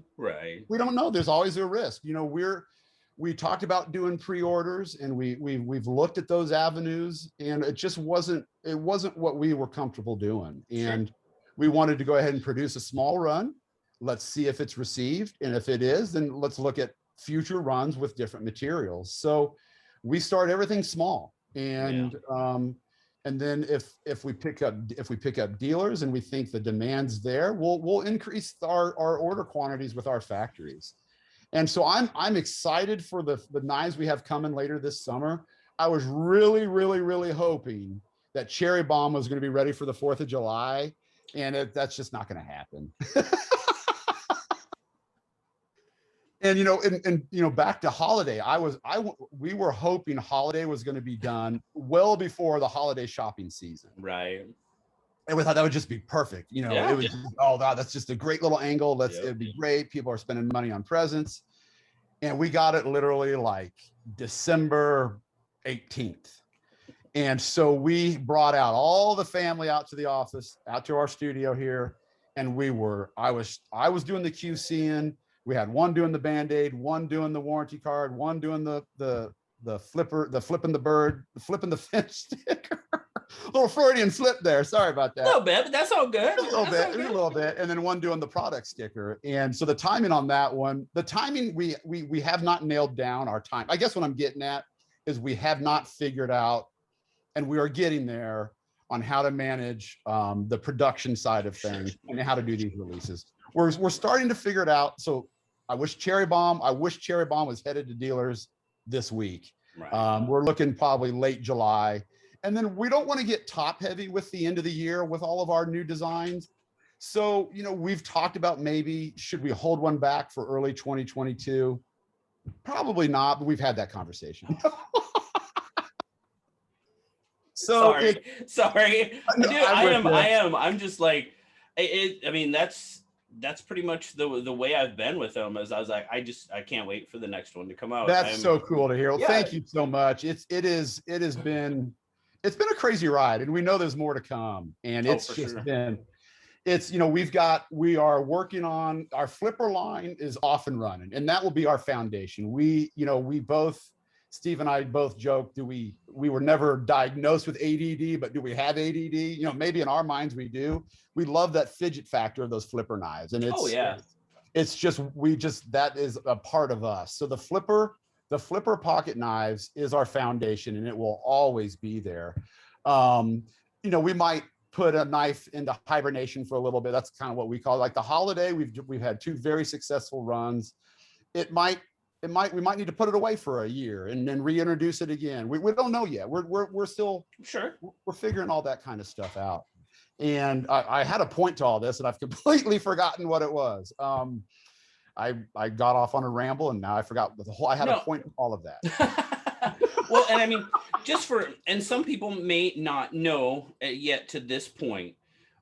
We don't know. There's always a risk. We talked about doing pre-orders, and we've looked at those avenues, and it just wasn't what we were comfortable doing. And we wanted to go ahead and produce a small run. Let's see if it's received. And if it is, then let's look at future runs with different materials. So we start everything small. And and then if we pick up dealers and we think the demand's there, we'll increase our order quantities with our factories. And so I'm excited for the knives we have coming later this summer. I was really hoping that Cherry Bomb was going to be ready for the 4th of July, and that's just not going to happen. And back to holiday, we were hoping holiday was going to be done well before the holiday shopping season. Right. And we thought that would just be perfect. It was oh God, that's just a great little angle. It'd be great. People are spending money on presents. And we got it literally like December 18th. And so we brought out all the family out to the office, out to our studio here. And I was doing the QCing. We had one doing the Band-Aid, one doing the warranty card, one doing the flipping the bird, flipping the Finch sticker. Little Freudian slip there. Sorry about that. A little bit, but that's all good. A little bit. And then one doing the product sticker. And so the timing on that one, we have not nailed down our time. I guess what I'm getting at is we have not figured out, and we are getting there, on how to manage the production side of things and how to do these releases. We're starting to figure it out. So I wish Cherry Bomb was headed to dealers this week. Right. We're looking probably late July. And then we don't want to get top heavy with the end of the year with all of our new designs. So, we've talked about maybe, should we hold one back for early 2022? Probably not, but we've had that conversation. Sorry. No, dude, I'm just like, I mean, that's pretty much the way I've been with them. As I was like, I can't wait for the next one to come out. That's so cool to hear. Well, thank you so much. It has been a crazy ride, and we know there's more to come. And we are working on our flipper line is off and running, and that will be our foundation. Steve and I both joke, we were never diagnosed with ADD, but do we have ADD? Maybe in our minds we do. We love that fidget factor of those flipper knives. And that is a part of us. So the flipper pocket knives is our foundation, and it will always be there. We might put a knife into hibernation for a little bit. That's kind of what we call it. Like the holiday. We've had 2 very successful runs. We might need to put it away for a year and then reintroduce it again. We don't know yet. We're still we're figuring all that kind of stuff out. And I had a point to all this, and I've completely forgotten what it was. I got off on a ramble, and now I forgot the whole. I had a point to all of that. Well, and I mean, and some people may not know yet to this point,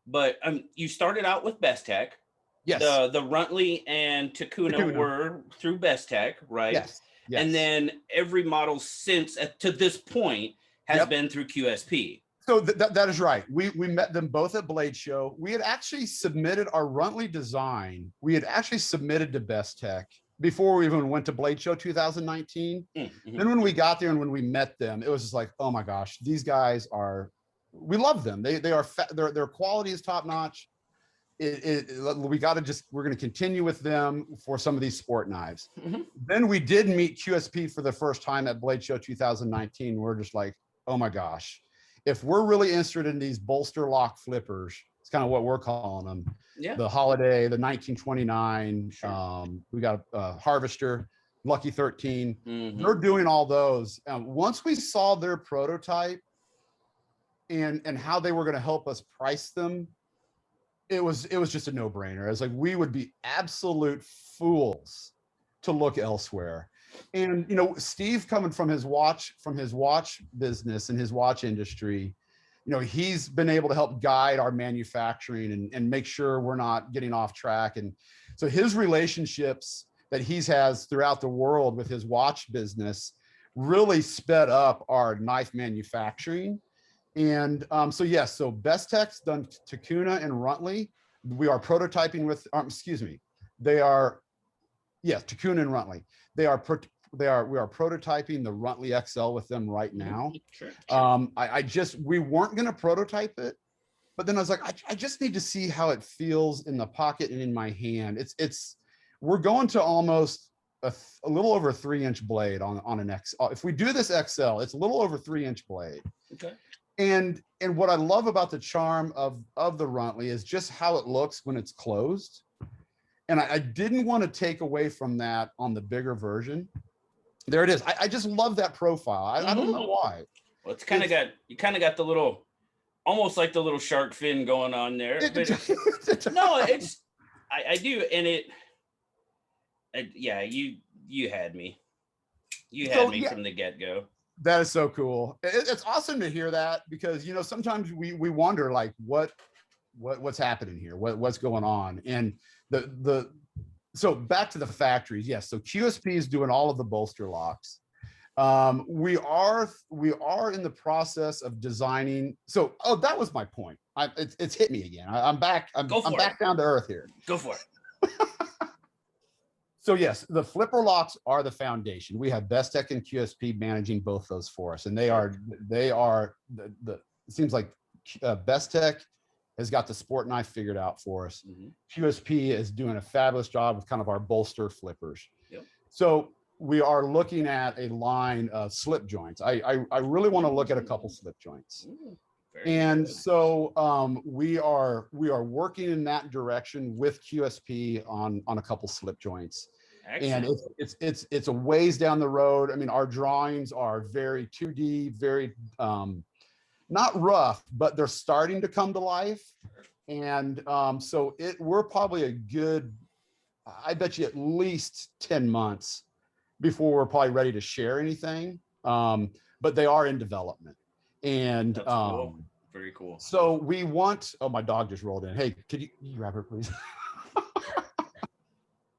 but you started out with Best Tech. Yes. The Runtley and Takuna were through Best Tech, right? Yes. Yes. And then every model since to this point has been through QSP. So that is right. We met them both at Blade Show. We had actually submitted our Runtley design. We had actually submitted to Best Tech before we even went to Blade Show 2019. Mm-hmm. Then when we got there and when we met them, it was just like, oh my gosh, these guys we love them. Their quality is top notch. We're going to continue with them for some of these sport knives. Mm-hmm. Then we did meet QSP for the first time at Blade Show 2019. We're just like, oh my gosh, if we're really interested in these bolster lock flippers, it's kind of what we're calling them. Yeah. The Holiday, the 1929, sure. We got a Harvester, Lucky 13. Mm-hmm. They're doing all those. Once we saw their prototype and how they were going to help us price them, it was just a no-brainer. It's like we would be absolute fools to look elsewhere. And Steve, coming from his watch business and his watch industry, he's been able to help guide our manufacturing and make sure we're not getting off track. And so his relationships that he has throughout the world with his watch business really sped up our knife manufacturing. And so Best Tech's done Takuna and Runtley. We are prototyping with, Takuna and Runtley. We are prototyping the Runtley XL with them right now. Sure. We weren't going to prototype it, but then I was like, I just need to see how it feels in the pocket and in my hand. We're going to almost a little over a 3-inch blade on an XL. If we do this XL, it's a little over 3-inch blade. Okay. And what I love about the charm of the Runtley is just how it looks when it's closed. And I didn't want to take away from that on the bigger version. There it is. I just love that profile. I don't know why. Well, you kind of got the little, almost like the little shark fin going on there. I do. And you had me. You had me from the get-go. That is so cool. It's awesome to hear that, because sometimes we wonder like what's happening here, what's going on. And so back to the factories. Yes. So QSP is doing all of the bolster locks. We are in the process of designing. So, that was my point. It's hit me again. I'm back. I'm back down to earth here. Go for it. So yes, the flipper locks are the foundation. We have Best Tech and QSP managing both those for us, and they are it seems like Best Tech has got the sport knife figured out for us. Mm-hmm. QSP is doing a fabulous job with kind of our bolster flippers. Yep. So we are looking at a line of slip joints. I really want to look at a couple slip joints. Ooh, and good. So we are working in that direction with QSP on a couple slip joints. Excellent. And it's a ways down the road. I mean, our drawings are very 2D, very not rough, but they're starting to come to life. And so we're probably a good, I bet you at least 10 months before we're probably ready to share anything. But they are in development. And that's cool. Very cool. So we want, my dog just rolled in. Hey, could you grab her, please?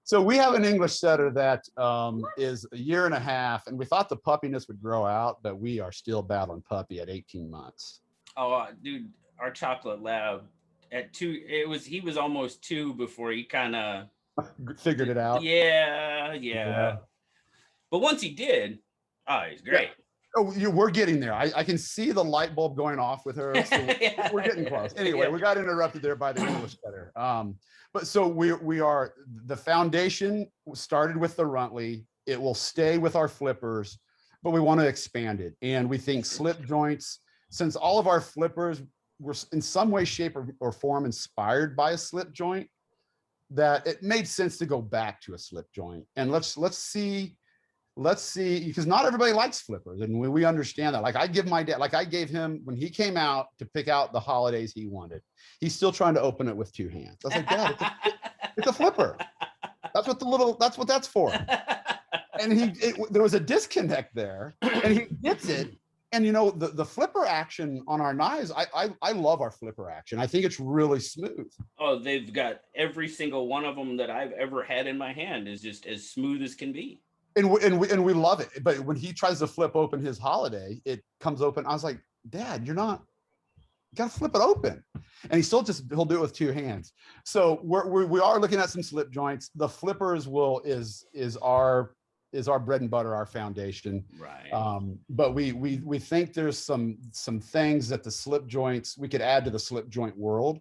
So we have an English setter that is 1.5 years, and we thought the puppiness would grow out, but we are still battling puppy at 18 months. Oh, dude, our chocolate lab at 2, he was almost 2 before he kind of figured it out. Yeah. But once he did, he's great. Yeah. Oh, we're getting there. I can see the light bulb going off with her. So we're getting close. Anyway, we got interrupted there by the English setter. But so we are, the foundation started with the Runtley. It will stay with our flippers, but we want to expand it. And we think slip joints, since all of our flippers were in some way, shape, or form inspired by a slip joint, that it made sense to go back to a slip joint. And let's see let's see, because not everybody likes flippers, and we understand that. Like I give my dad, like I gave him when he came out to pick out the holidays he wanted, he's still trying to open it with two hands. I was like, Dad, it's a flipper. That's what that's for. And there was a disconnect there, and he gets it. And you know, the flipper action on our knives, I love our flipper action. I think it's really smooth. Oh, they've got every single one of them that I've ever had in my hand is just as smooth as can be. And we love it. But when he tries to flip open his holiday, it comes open. I was like, Dad, you gotta flip it open. And he'll do it with two hands. So we are looking at some slip joints. The flippers is our bread and butter, our foundation. Right. But we think there's some things that the slip joints, we could add to the slip joint world.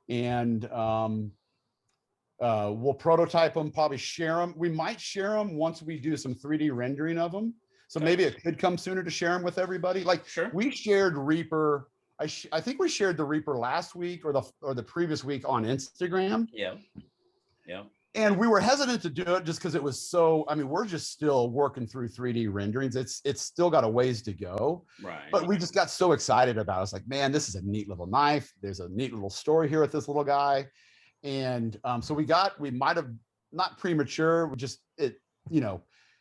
And we'll prototype them, probably share them. We might share them once we do some 3D rendering of them. So maybe it could come sooner to share them with everybody. Like we shared Reaper. I think we shared the Reaper last week or the previous week on Instagram. Yeah. Yeah. And we were hesitant to do it just because it was so, I mean, we're just still working through 3D renderings. It's still got a ways to go. Right. But we just got so excited about it. It's like, man, this is a neat little knife. There's a neat little story here with this little guy. And so we might have not premature,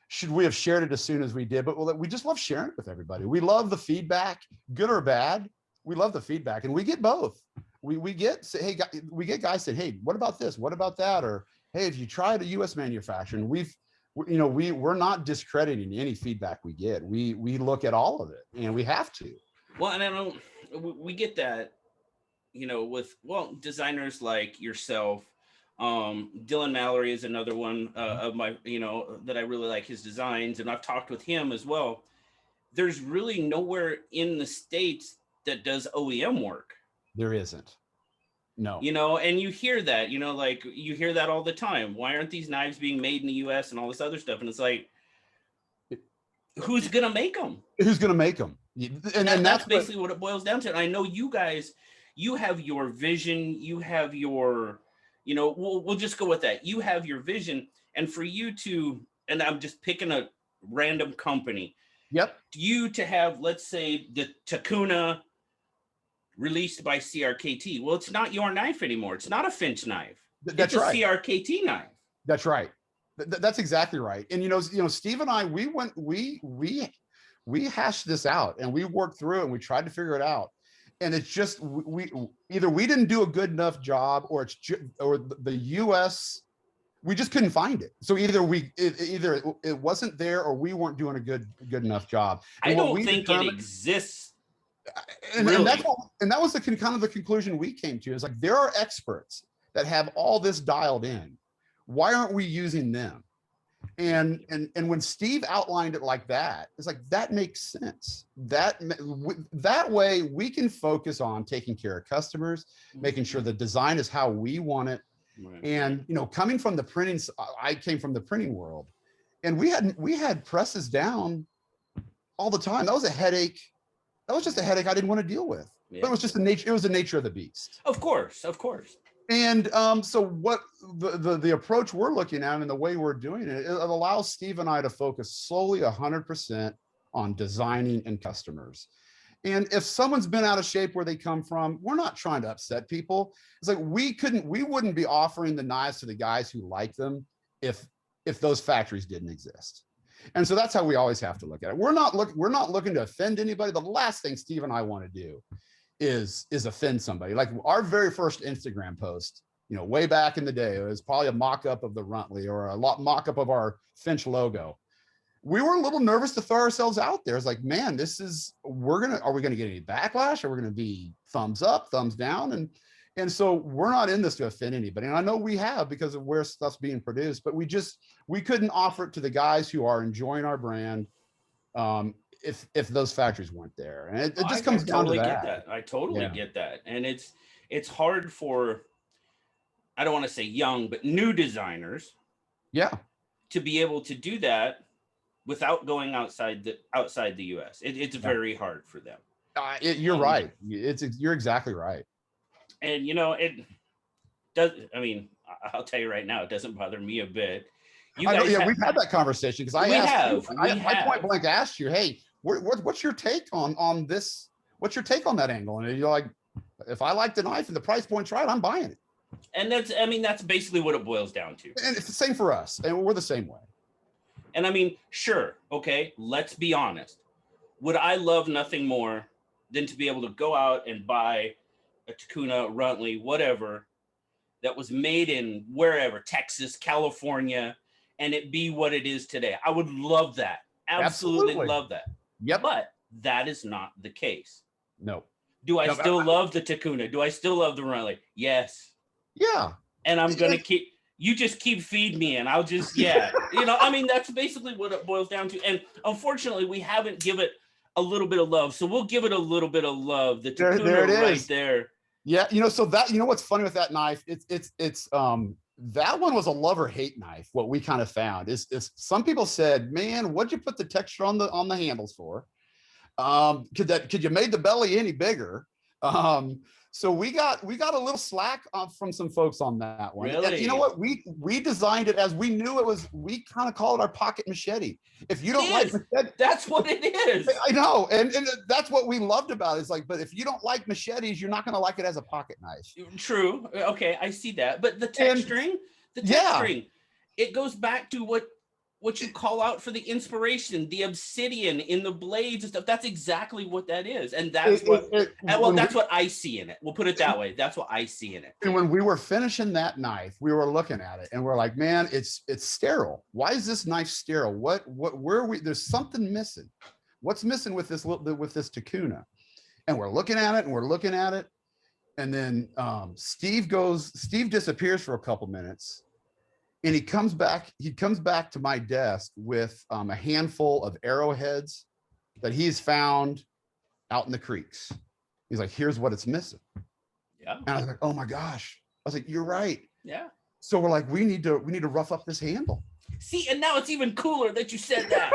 should we have shared it as soon as we did, but we just love sharing it with everybody. We love the feedback, good or bad. We love the feedback, and we get both. We get guys saying, hey, what about this? What about that? Or, hey, if you tried a US manufacturing, we're not discrediting any feedback we get. We look at all of it, and we have to. Well, and we get that, with designers like yourself. Dylan Mallory is another one of my, that I really like his designs, and I've talked with him as well. There's really nowhere in the States that does OEM work. There isn't. No. And you hear that, like you hear that all the time. Why aren't these knives being made in the US and all this other stuff? And it's like, who's going to make them? Who's going to make them? And that's basically what it boils down to. And I know you guys, you have your vision, you have your, we'll just go with that. You have your vision, and for you to, and I'm just picking a random company. Yep. You to have, let's say, the Takuna released by CRKT. Well, it's not your knife anymore. It's not a Finch knife. That's it's right. a CRKT knife. That's right. That's exactly right. And Steve and I, we hashed this out, and we worked through it, and we tried to figure it out. And it's just we didn't do a good enough job, or the US, we just couldn't find it. So either it wasn't there, or we weren't doing a good enough job. And I don't think it exists. And, really. and that was kind of the conclusion we came to. Is like, there are experts that have all this dialed in. Why aren't we using them? And when Steve outlined it like that, it's like, that makes sense. That way we can focus on taking care of customers, making sure the design is how we want it. Right. And coming from the printing, I came from the printing world, and we had presses down all the time. That was a headache. That was just a headache I didn't want to deal with. Yeah. But it was just the nature of the beast. Of course. And so what the approach we're looking at, and the way we're doing it allows Steve and I to focus solely 100% on designing and customers. And if someone's been out of shape where they come from, we're not trying to upset people. It's like, we wouldn't be offering the knives to the guys who like them if those factories didn't exist. And so that's how we always have to look at it. We're not looking to offend anybody. The last thing Steve and I want to do is offend somebody. Like our very first Instagram post, way back in the day, it was probably a mock-up of the Runtley or a mock-up of our Finch logo. We were a little nervous to throw ourselves out there. It's like, man, are we gonna get any backlash? Are we gonna be thumbs up, thumbs down? And so we're not in this to offend anybody. And I know we have, because of where stuff's being produced, but we couldn't offer it to the guys who are enjoying our brand if those factories weren't there. And it just comes down to that. I totally get that. And it's hard for, I don't want to say young, but new designers to be able to do that without going outside the US. It's very hard for them. You're right. You're exactly right. And it does. I mean, I'll tell you right now, it doesn't bother me a bit. You I know, guys yeah, we've had that conversation because I we asked have, you, we I point have. blank asked you, hey, what's your take on this? What's your take on that angle? And you're like, if I like the knife and the price point's right, I'm buying it. And that's, I mean, that's basically what it boils down to. And it's the same for us, and we're the same way. And I mean, sure, okay, let's be honest. Would I love nothing more than to be able to go out and buy a Takuna, Runtley, whatever, that was made in wherever, Texas, California, and it be what it is today? I would love that. Absolutely love that. Yep. But that is not the case. No. Do I still love the Takuna? Do I still love the Runtley? Yes. Yeah. And I'm going to keep, you just keep feeding me and I'll just, yeah. You know, I mean, that's basically what it boils down to. And unfortunately, we haven't given it a little bit of love. So we'll give it a little bit of love. The Takuna there it right is. there. Yeah, you know, so that, you know what's funny with that knife, it's that one was a love or hate knife. What we kind of found is some people said, man, what'd you put the texture on the handles for? Could you made the belly any bigger? So we got a little slack from some folks on that one. Really? And you know what? We designed it as we knew it was. We kind of call it our pocket machete. If you don't like machete, that's what it is. I know, and that's what we loved about it. It's like, but if you don't like machetes, you're not going to like it as a pocket knife. True. Okay, I see that. But the texturing, it goes back to what you call out for the inspiration, the obsidian in the blades and stuff. That's exactly what that is. And that's that's what I see in it. We'll put it that way. That's what I see in it. And when we were finishing that knife, we were looking at it and we're like, man, it's sterile. Why is this knife sterile? Where are we? There's something missing. What's missing with this Takuna? And we're looking at it and we're looking at it. And then Steve disappears for a couple minutes. And he comes back to my desk with a handful of arrowheads that he's found out in the creeks. He's like, here's what it's missing. Yeah. And I was like, oh my gosh. I was like, you're right. Yeah. So we're like, we need to rough up this handle. See, and now it's even cooler that you said that.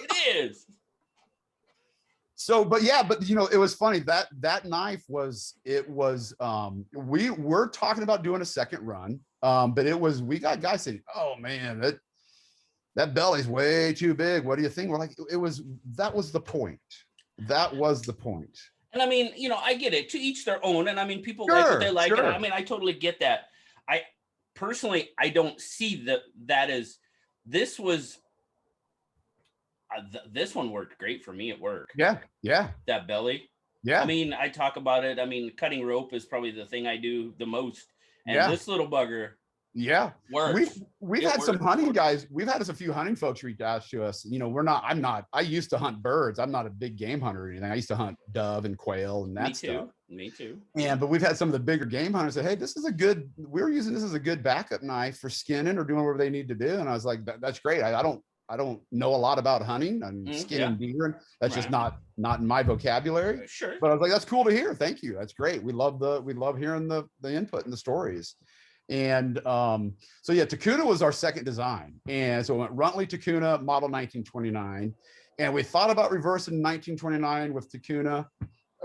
It is. So, but you know, it was funny that knife we were talking about doing a second run. But we got guys saying, oh man, that belly's way too big. What do you think? We're like, that was the point. That was the point. And I mean, you know, I get it, to each their own. And I mean, people like what they like. Sure. And I mean, I totally get that. I personally, I don't see that as this was, this one worked great for me at work. Yeah. Yeah. That belly. Yeah. I mean, I talk about it. I mean, cutting rope is probably the thing I do the most. And this little bugger. Yeah. Works. We've had some hunting guys. We've had a few hunting folks reach out to us. You know, I used to hunt birds. I'm not a big game hunter or anything. I used to hunt dove and quail and that stuff. Me too. But we've had some of the bigger game hunters say, hey, we're using this as a good backup knife for skinning or doing whatever they need to do. And I was like, that's great. I don't know a lot about hunting and skinning deer. And that's just not in my vocabulary. Sure. But I was like, that's cool to hear. Thank you. That's great. We love hearing the input and the stories. And so yeah, Takuna was our second design. And so it went Runtley Takuna model 1929. And we thought about reversing 1929 with Takuna,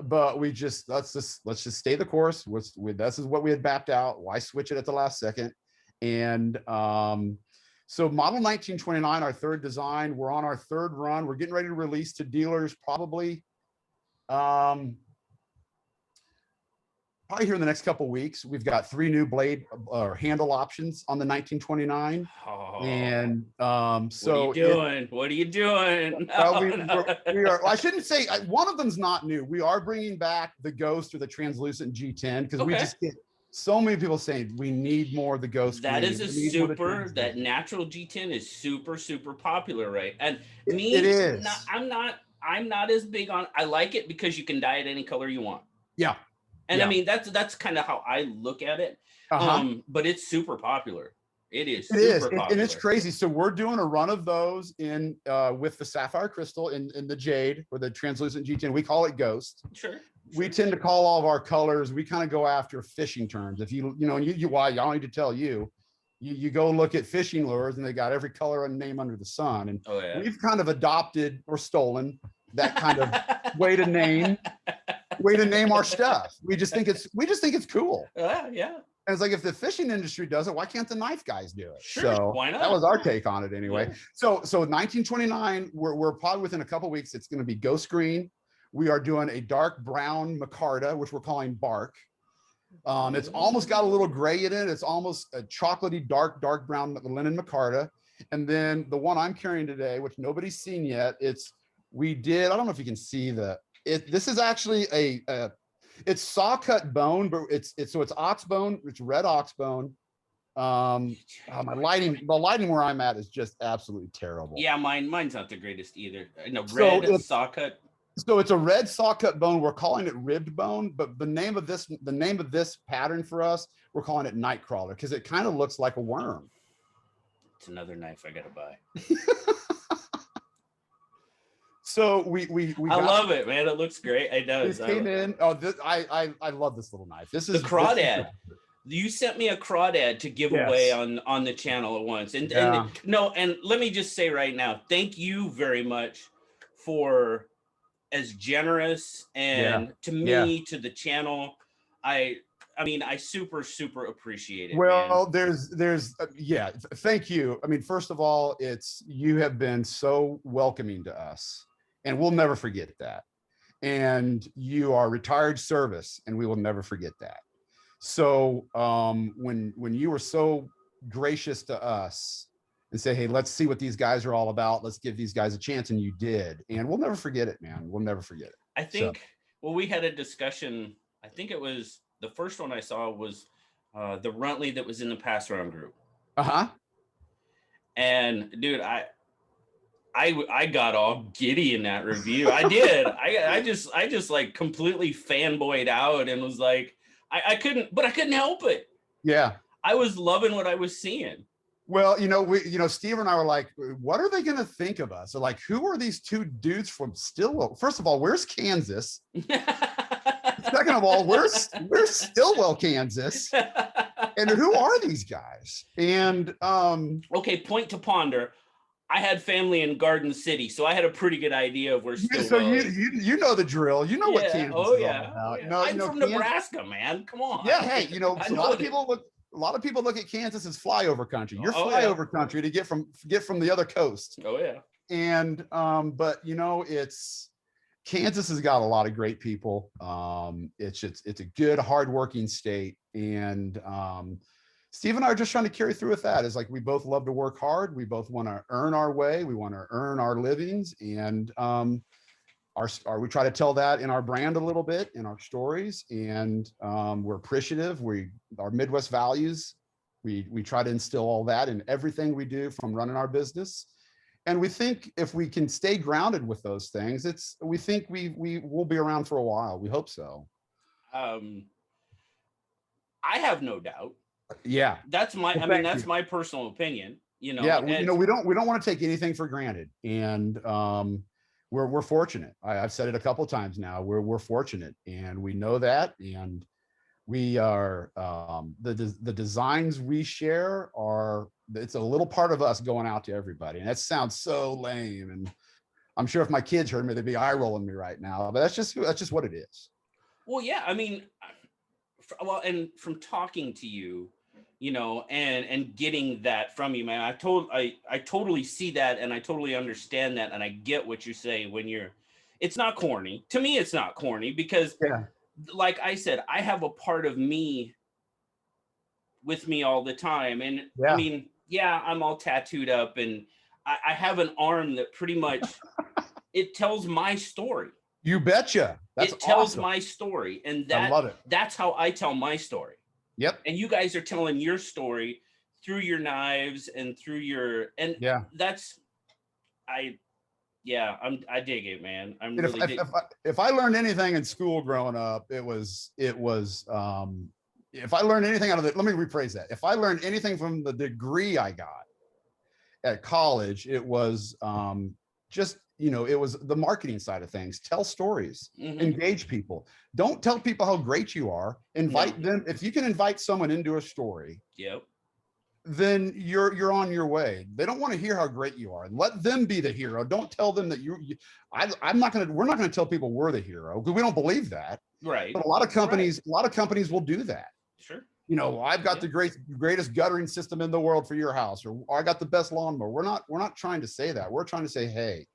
but we just, let's just stay the course. This is what we had mapped out. Why switch it at the last second? And so model 1929, our third design, we're on our third run. We're getting ready to release to dealers probably here in the next couple of weeks. We've got 3 new blade or handle options on the 1929. And so what are you doing? We are, I shouldn't say, one of them's not new. We are bringing back the Ghost or the translucent G10 because we just get so many people saying we need more of the Ghost. That is that natural G10 is super popular, right? And it is. I'm not as big on. I like it because you can dye it any color you want. Yeah. And I mean, that's kind of how I look at it. But it's super popular. It is super popular. And it's crazy. So we're doing a run of those in with the sapphire crystal in the jade or the translucent G10. We call it Ghost. Sure. We tend to call all of our colors. We kind of go after fishing terms. If you know, why I don't need to tell you, you go look at fishing lures and they got every color and name under the sun. And we've kind of adopted or stolen that kind of way to name our stuff. We just think it's cool. Yeah. And it's like, if the fishing industry does it, why can't the knife guys do it? Sure, So why not? that was our take on it anyway. Yeah. So 1929, we're probably within a couple of weeks, it's going to be ghost green. We are doing a dark brown micarta, which we're calling bark. It's almost got a little gray in it. It's almost a chocolatey, dark brown linen micarta. And then the one I'm carrying today, which nobody's seen yet, I don't know if you can see this is actually it's saw cut bone, but it's ox bone, it's red ox bone. The lighting where I'm at is just absolutely terrible. Yeah, mine's not the greatest either. No, red saw cut. So it's a red saw cut bone. We're calling it ribbed bone, but the name of this pattern for us, we're calling it nightcrawler because it kind of looks like a worm. It's another knife I gotta buy. So we I love it, man. It looks great. It does. This came in. Oh, I love this little knife. This is the crawdad. You sent me a crawdad to give away on the channel at once. And let me just say right now, thank you very much for as generous and to me, to the channel. I mean, I super appreciate it. Well, man. there's thank you. I mean, first of all, you have been so welcoming to us, and we'll never forget that. And you are retired service, and we will never forget that. So when you were so gracious to us and say, hey, let's see what these guys are all about. Let's give these guys a chance. And you did. And we'll never forget it, man. We'll never forget it. I think, well, we had a discussion. I think it was the first one I saw was the Runtley that was in the pass round group. Uh-huh. And dude, I got all giddy in that review. I did. I just like completely fanboyed out and was like, I couldn't help it. Yeah. I was loving what I was seeing. Well, Steve and I were like, what are they going to think of us? They're like, who are these two dudes from Stillwell? First of all, where's Kansas? Second of all, where's Stillwell, Kansas? And who are these guys? And okay, point to ponder. I had family in Garden City, so I had a pretty good idea of where Stillwell so you know the drill. You know what Kansas is all about. Yeah. I'm from Nebraska, man. Come on. Yeah, hey, so a lot of people look at Kansas as flyover country. You're flyover country to get from the other coast. Oh yeah. And but Kansas has got a lot of great people. It's a good, hardworking state, and Steve and I are just trying to carry through with that. It's like we both love to work hard. We both want to earn our way. We want to earn our livings, and we try to tell that in our brand a little bit, in our stories, and we're appreciative. Our Midwest values, we try to instill all that in everything we do, from running our business. And we think if we can stay grounded with those things, we think we will be around for a while. We hope so. I have no doubt. Yeah, that's my personal opinion. Yeah, we don't want to take anything for granted, and we're fortunate. I've said it a couple of times now. We're fortunate, and we know that, and we are the designs we share it's a little part of us going out to everybody, and that sounds so lame. And I'm sure if my kids heard me, they'd be eye rolling me right now. But that's just what it is. Well, yeah, I mean, and from talking to you, and getting that from you, man, I totally see that, and I totally understand that, and I get what you say when it's not corny. To me, it's not corny because, like I said, I have a part of me with me all the time, and I mean, I'm all tattooed up, and I have an arm that pretty much it tells my story. You betcha. It tells my story, and I love it. That's how I tell my story. Yep. And you guys are telling your story through your knives and through I dig it, man. If I learned anything in school growing up, it was if I learned anything out of it, let me rephrase that. If I learned anything from the degree I got at college, it was it was the marketing side of things. Tell stories, engage people. Don't tell people how great you are. Invite them. If you can invite someone into a story, then you're on your way. They don't want to hear how great you are. Let them be the hero. Don't tell them that we're not going to tell people we're the hero, because we don't believe that. Right. But a lot of companies will do that. Sure. I've got the greatest guttering system in the world for your house, or I got the best lawnmower. We're not trying to say that. We're trying to say, hey,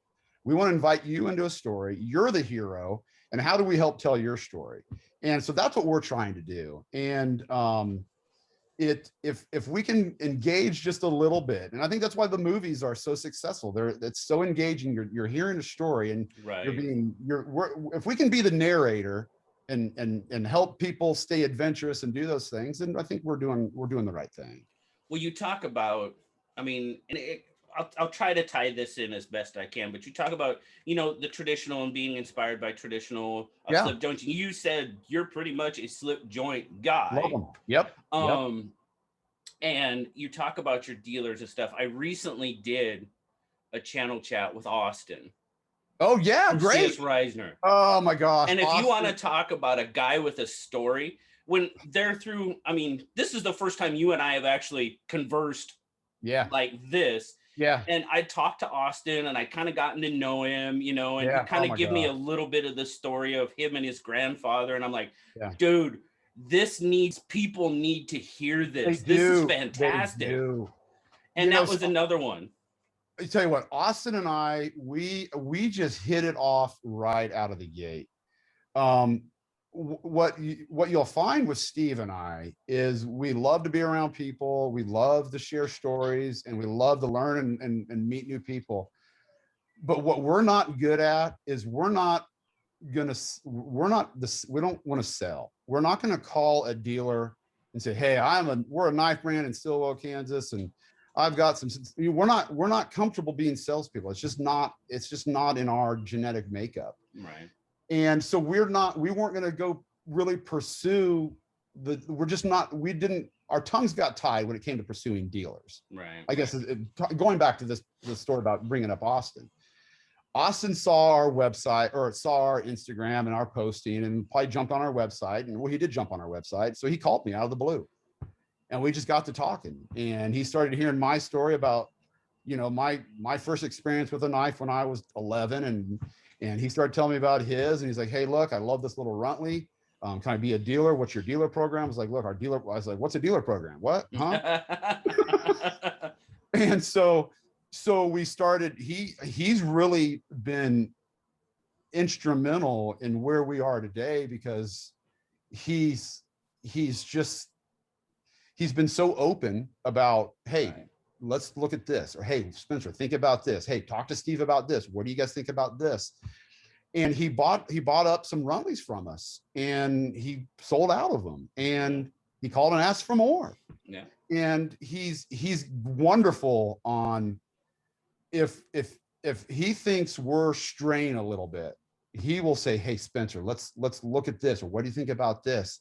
we want to invite you into a story. You're the hero. And how do we help tell your story? And so that's what we're trying to do. And if we can engage just a little bit, and I think that's why the movies are so successful. It's so engaging. You're hearing a story, and if we can be the narrator and help people stay adventurous and do those things, then I think we're doing the right thing. Well, you talk about, I mean, and I'll try to tie this in as best I can, but you talk about, the traditional and being inspired by traditional slip joints. You said you're pretty much a slip joint guy. Love them. Yep. And you talk about your dealers and stuff. I recently did a channel chat with Austin. Oh yeah, great. C.S. Reisner. Oh my gosh. And if you want to talk about a guy with a story, when they're through, I mean, this is the first time you and I have actually conversed like this. Yeah. And I talked to Austin and I kind of gotten to know him, and he kind of give me a little bit of the story of him and his grandfather. And I'm like, dude, people need to hear this. This is fantastic. And that was another one. I tell you what, Austin and I, we just hit it off right out of the gate. What you'll find with Steve and I is we love to be around people. We love to share stories, and we love to learn and meet new people. But what we're not good at is we don't want to sell. We're not going to call a dealer and say, hey, we're a knife brand in Stillwell, Kansas, and I've got some. We're not comfortable being salespeople. It's just not in our genetic makeup. Right. And so we weren't going to go really pursue our tongues got tied when it came to pursuing dealers. Right. I guess going back to the story about bringing up Austin. Austin saw our website, or saw our Instagram and our posting, and probably jumped on our website. And he did jump on our website. So he called me out of the blue, and we just got to talking, and he started hearing my story about, my first experience with a knife when I was 11, and he started telling me about his, and he's like, hey, look, I love this little Runtley. Can I be a dealer? What's your dealer program? I was like, look, I was like, what's a dealer program? What? Huh? And so we started, he's really been instrumental in where we are today, because he's been so open about, hey, let's look at this, or hey, Spencer, think about this. Hey, talk to Steve about this. What do you guys think about this? And he bought up some Runtleys from us, and he sold out of them, and he called and asked for more. Yeah. And he's wonderful on, if he thinks we're straying a little bit, he will say, hey, Spencer, let's look at this, or what do you think about this?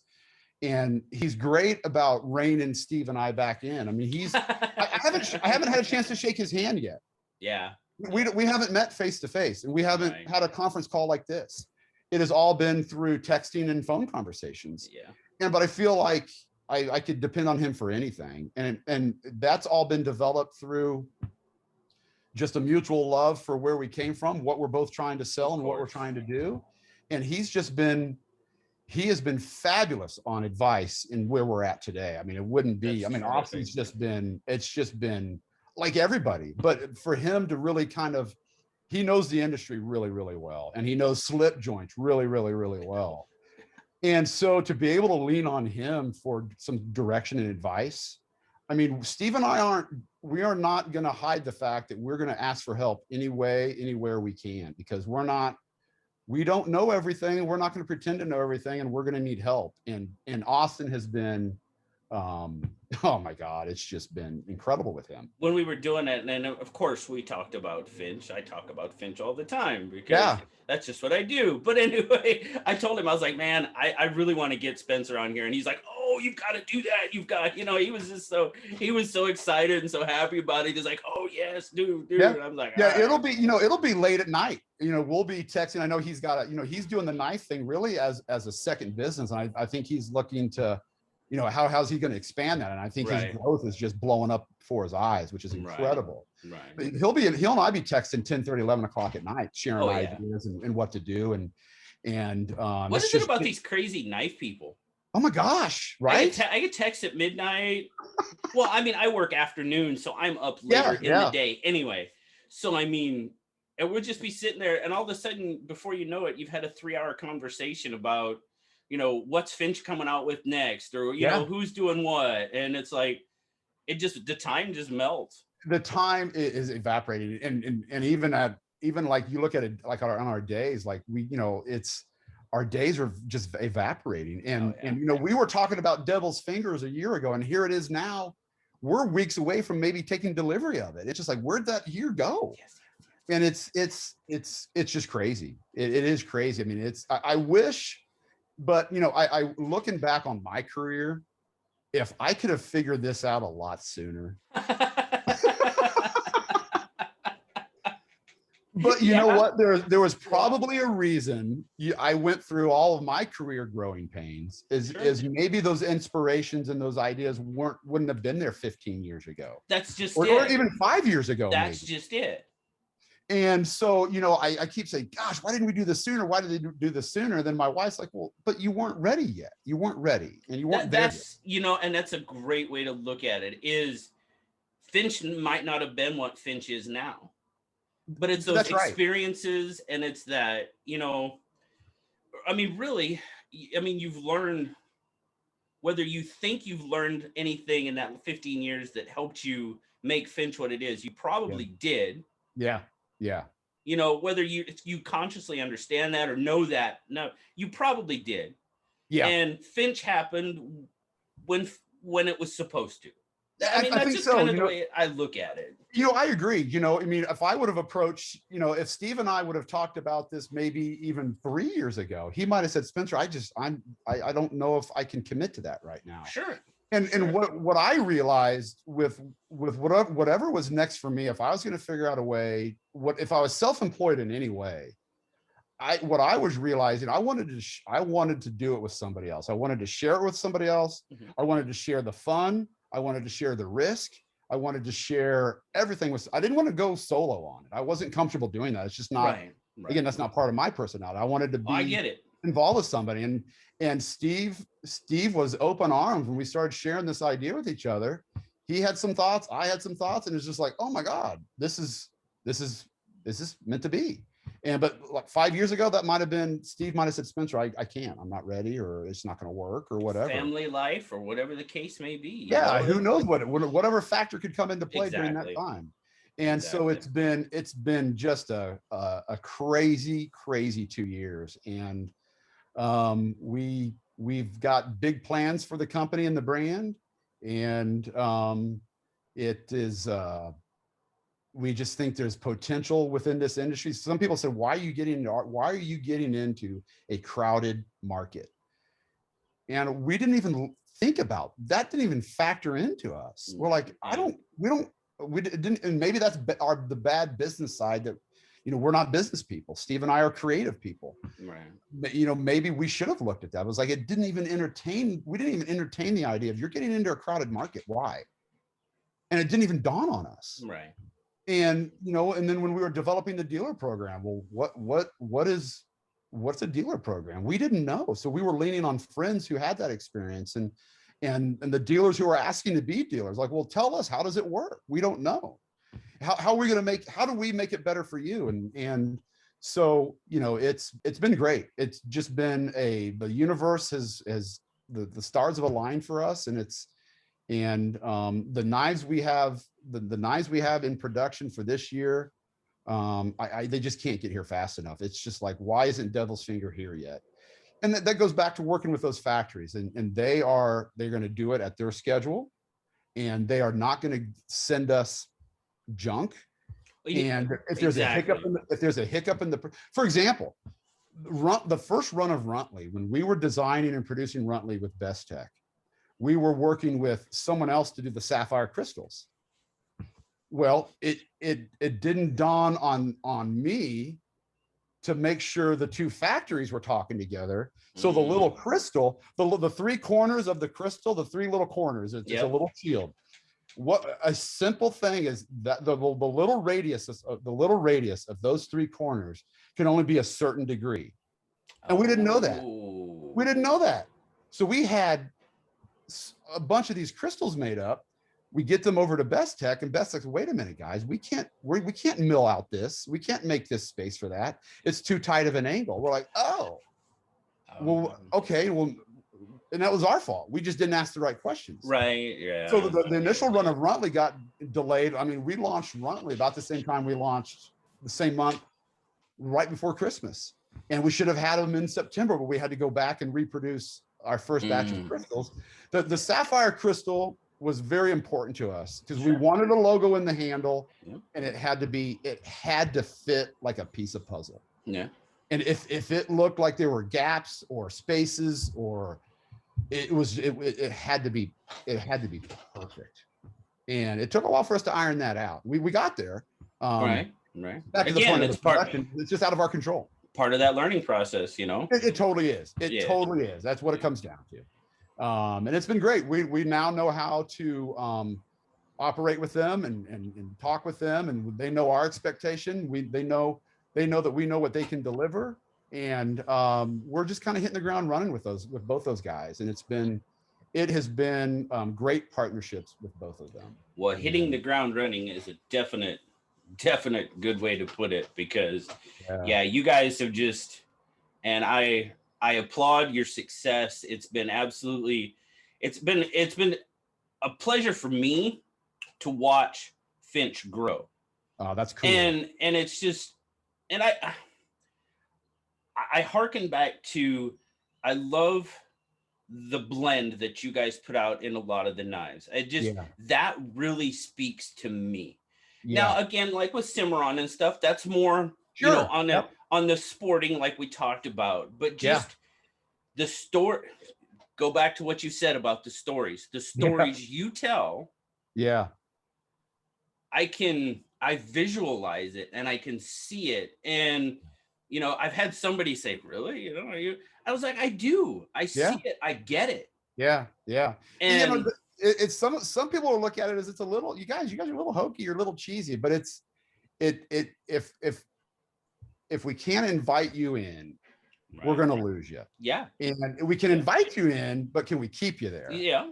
And he's great about reining Steve and I back in. I mean, I haven't had a chance to shake his hand yet. Yeah. We haven't met face to face, and we haven't had a conference call like this. It has all been through texting and phone conversations. Yeah. But I feel like I could depend on him for anything. And that's all been developed through just a mutual love for where we came from, what we're both trying to sell, and what we're trying to do. And he has been fabulous on advice in where we're at today. I mean, it wouldn't be, Austin's it's just been like everybody, but for him to really he knows the industry really, really well. And he knows slip joints really, really, really well. And so to be able to lean on him for some direction and advice, I mean, Steve and I we are not going to hide the fact that we're going to ask for help anywhere we can, because we don't know everything, and we're not going to pretend to know everything, and we're going to need help. And Austin has been, oh my God, it's just been incredible with him. When we were doing it, and of course we talked about Finch. I talk about Finch all the time because that's just what I do. But anyway, I told him, I was like, man, I really want to get Spencer on here. And he's like, oh, you've got to do that. You've got, he was so excited and so happy about it. He's like, oh yes, dude. Yeah. And I'm like, yeah, it'll be late at night. We'll be texting. I know he's got he's doing the knife thing really as a second business. And I think he's looking to, how's he going to expand that? And I think his growth is just blowing up before his eyes, which is incredible. Right. He'll and I be texting 10:30, 11 o'clock at night, sharing ideas and what to do. And what is it about these crazy knife people? Oh my gosh, I right? get I get texts at midnight. Well, I mean, I work afternoon, so I'm up later Yeah, in the yeah. day anyway. So I mean, and we'll just be sitting there, and all of a sudden, before you know it, you've had a 3-hour conversation about, what's Finch coming out with next, or Yeah. who's doing what, and it's like the time just melts. The time is evaporating, and even like you look at it like on our days, like it's our days are just evaporating, Oh and yeah, we were talking about devil's fingers a year ago, and here it is now. We're weeks away from maybe taking delivery of it. It's just like, where'd that year go? yes, yes, And it's just crazy. It is crazy. I mean, I wish, but I looking back on my career, if I could have figured this out a lot sooner. yes. But you know Yeah, what? There was yeah, probably a reason I went through all of my career growing pains. sure. Is maybe those inspirations and those ideas wouldn't have been there 15 years ago, That's just or it. even 5 years ago, That's maybe. just it. And so, I keep saying, gosh, why didn't we do this sooner? Why did they do this sooner? Then my wife's like, well, but you weren't ready yet. You weren't ready, and you weren't That there yet. that's and that's a great way to look at it. Is Finch might not have been what Finch is now, but it's those That's right. experiences, and it's that I mean, really, I mean, you've learned, whether you think you've learned anything in that 15 years that helped you make Finch what it is, you Yeah. probably did. Yeah. Yeah. Whether you consciously understand that or know that, no, you probably did. Yeah. And Finch happened when when it was supposed to. I mean, I that's think just so. kind of the way I look at it. I agree. I mean, if I would have approached, if Steve and I would have talked about this maybe even 3 years ago, he might have said, Spencer, I don't know if I can commit to that right now. Sure. And Sure. what I realized with whatever was next for me, if I was going to figure out a way, if I was self-employed in any way, what I was realizing, I wanted to do it with somebody else. I wanted to share it with somebody else. Mhm. I wanted to share the fun. I wanted to share the risk. I wanted to share everything with. I didn't want to go solo on it. I wasn't comfortable doing that. It's just not. Right. Again, Right. that's not part of my personality. I wanted to Oh, I be get it. involved with somebody, and Steve was open arms when we started sharing this idea with each other. He had some thoughts. I had some thoughts, and it's just like, oh my God, this is meant to be. But like 5 years ago, that might have been, Steve might have said, Spencer, I can't, I'm not ready, or it's not going to work, or whatever. Family life, or whatever the case may be. Yeah, who knows whatever factor could come into play during that Exactly. time. And so Exactly. it's been just a crazy 2 years, and we've got big plans for the company and the brand, and it is we just think there's potential within this industry. Some people said, why are you getting into a crowded market? And we didn't even think about that. Didn't even factor into us. We're like, we didn't, and maybe that's the bad business side, that we're not business people. Steve and I are creative people. Right. Maybe we should have looked at that. It was like, we didn't even entertain the idea of, you're getting into a crowded market. Why? And it didn't even dawn on us. Right. And and then when we were developing the dealer program, well, what's a dealer program? We didn't know. So we were leaning on friends who had that experience, and the dealers who are asking to be dealers, like, well, tell us, how does it work? We don't know. How are we going to how do we make it better for you? And so, it's been great. It's just been the universe has the stars have aligned for us, and the knives we have, the knives we have in production for this year, they just can't get here fast enough. It's just like, why isn't Devil's Finger here yet? And that goes back to working with those factories, and they're going to do it at their schedule, and they are not going to send us junk. And if there's a hiccup in the, for example, the first run of Runtley, when we were designing and producing Runtley with Best Tech, we were working with someone else to do the sapphire crystals. Well, it didn't dawn on me to make sure the two factories were talking together. So the little crystal, the three corners of the crystal, the three little corners, it's a little shield. What a simple thing is that the little radius of those three corners can only be a certain degree. And we didn't know that. We didn't know that. So we had a bunch of these crystals made up. We get them over to Best Tech, and Best Tech's, wait a minute, guys, we can't mill out this. We can't make this space for that. It's too tight of an angle. We're like, oh, well, okay, well, and that was our fault. We just didn't ask the right questions. Right. Yeah. So the initial run of Runtley got delayed. I mean, we launched Runtley about the same time we launched the same month, right before Christmas. And we should have had them in September, but we had to go back and reproduce our first batch of crystals. The sapphire crystal was very important to us because we wanted a logo in the handle, and it had to fit like a piece of puzzle. Yeah. And if it looked like there were gaps or spaces, or it had to be perfect. And it took a while for us to iron that out. We got there. Right. Back to the point of the production, it's just out of our control. Part of that learning process, you know. It totally is. It totally is. That's what it comes down to. And it's been great. We now know how to operate with them and talk with them, and they know our expectation. They know that we know what they can deliver, and we're just kind of hitting the ground running with both those guys. And it has been great partnerships with both of them. Well, hitting the ground running is a definite good way to put it, because you guys have just, and I applaud your success. It's been a pleasure for me to watch Finch grow. Oh, that's cool. And it's just, and I hearken back to, I love the blend that you guys put out in a lot of the knives. That really speaks to me. Now, again, like with Cimarron and stuff, that's more, you know, on the sporting, like we talked about, but just the story. Go back to what you said about the stories you tell. Yeah. I visualize it and I can see it. And, you know, I've had somebody say, really, you know, I was like, I do. I see it. I get it. Yeah. And you know, it's some people will look at it as it's a little, you guys are a little hokey, you're a little cheesy, but if we can't invite you in, we're going to lose you. Yeah. And we can invite you in, but can we keep you there? Yeah.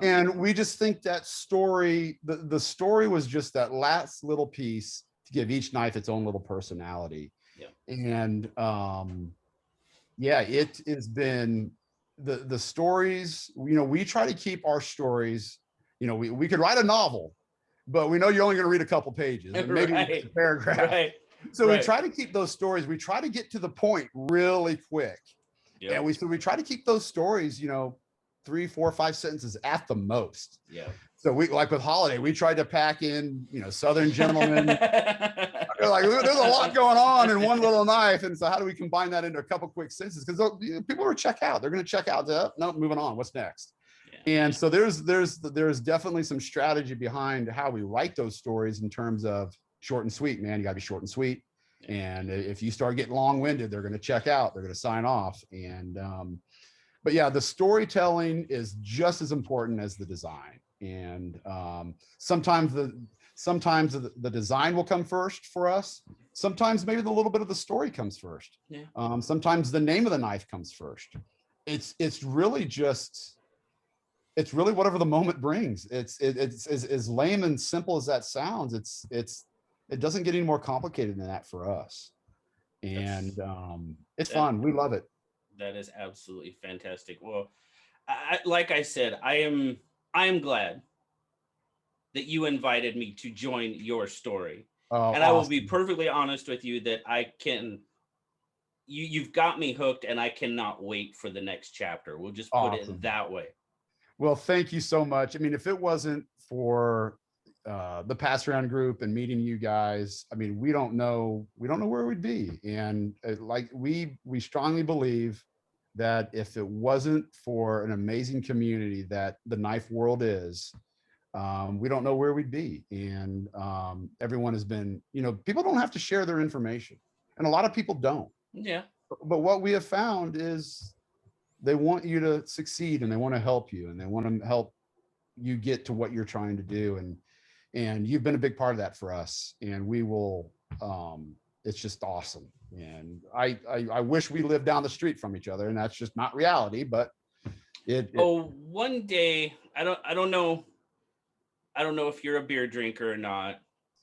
And we just think that story, the story was just that last little piece to give each knife its own little personality. Yeah. And it has been the stories, you know, we try to keep our stories, you know, we could write a novel, but we know you're only going to read a couple pages, and maybe a paragraph. Right. So we try to keep those stories. We try to get to the point really quick. Yeah. And we try to keep those stories, you know, 3, 4, 5 sentences at the most. Yeah. So we, like with Holiday, we tried to pack in, you know, Southern Gentlemen. Like, there's a lot going on in one little knife. And so how do we combine that into a couple quick sentences? Because people are check out. They're going to check out. No, moving on. What's next? Yeah. And so there's definitely some strategy behind how we write those stories in terms of short and sweet, man. You gotta be short and sweet. And if you start getting long-winded, they're going to check out. They're going to sign off. And but yeah, the storytelling is just as important as the design. And sometimes the design will come first for us. Sometimes maybe the little bit of the story comes first. Yeah. Sometimes the name of the knife comes first. It's really whatever the moment brings. It's as lame and simple as that sounds. It doesn't get any more complicated than that for us. And it's fun. We love it. That is absolutely fantastic. Well, like I said, I am glad that you invited me to join your story. And awesome. I will be perfectly honest with you that you've got me hooked, and I cannot wait for the next chapter. We'll just put it that way. Well, thank you so much. I mean, if it wasn't for the pass around group and meeting you guys, I mean, we don't know where we'd be. And like we strongly believe that if it wasn't for an amazing community that the knife world is, we don't know where we'd be. And everyone has been, you know, people don't have to share their information, and a lot of people don't. Yeah. But what we have found is they want you to succeed, and they want to help you, and they want to help you get to what you're trying to do. And you've been a big part of that for us, and we will, it's just awesome. And I wish we lived down the street from each other, and that's just not reality, but One day, I don't know if you're a beer drinker or not,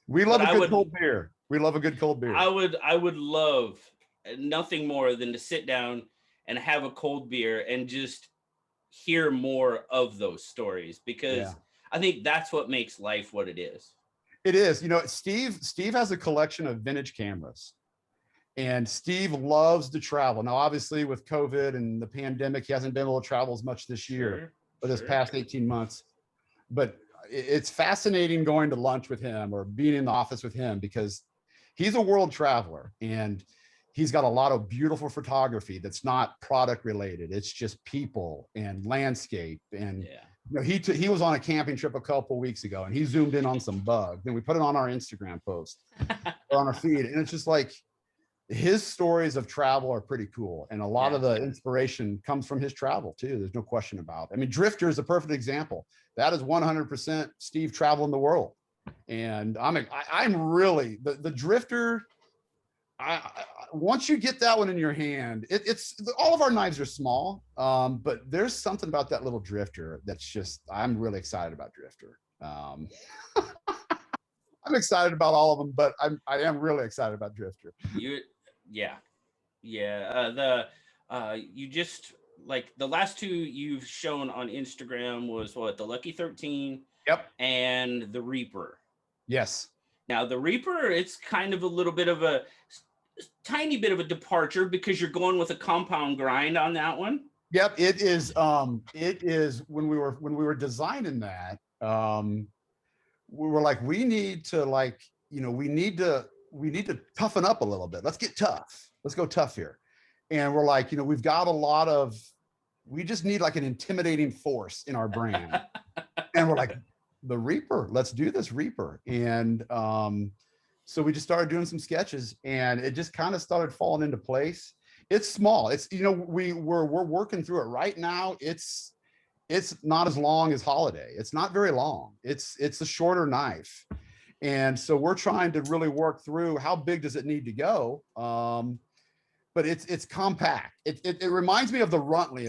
We but love a good cold beer. We love a good cold beer. I would love nothing more than to sit down and have a cold beer and just hear more of those stories, because I think that's what makes life what it is. It is. You know, Steve has a collection of vintage cameras, and Steve loves to travel. Now, obviously with COVID and the pandemic, he hasn't been able to travel as much this year or this past 18 months, but it's fascinating going to lunch with him or being in the office with him, because he's a world traveler and he's got a lot of beautiful photography that's not product related. It's just people and landscape. And you know, he was on a camping trip a couple of weeks ago and he zoomed in on some bugs and we put it on our Instagram post or on our feed. And it's just like, his stories of travel are pretty cool. And a lot of the inspiration comes from his travel too. There's no question about it. I mean, Drifter is a perfect example. That is 100% Steve traveling the world. And I'm really the Drifter. Once you get that one in your hand, it's all of our knives are small, but there's something about that little Drifter that's just, I'm really excited about Drifter. I'm excited about all of them, but I am really excited about Drifter. You just, like, the last two you've shown on Instagram was what, the Lucky 13 and the Reaper. Yes. Now the Reaper, it's kind of a little bit of a tiny bit of a departure because you're going with a compound grind on that one. Yep, it is. It is when we were designing that, we were like, we need to, like, you know, we need to toughen up a little bit. Let's get tough. Let's go tough here. And we're like, you know, we've got a lot of, we just need like an intimidating force in our brand. And we're like, the Reaper, let's do this Reaper. And so we just started doing some sketches and it just kind of started falling into place. It's small. It's, you know, we're working through it right now. It's not as long as Holiday. It's not very long. It's a shorter knife. And so we're trying to really work through how big does it need to go. But it's compact. It reminds me of the Runtley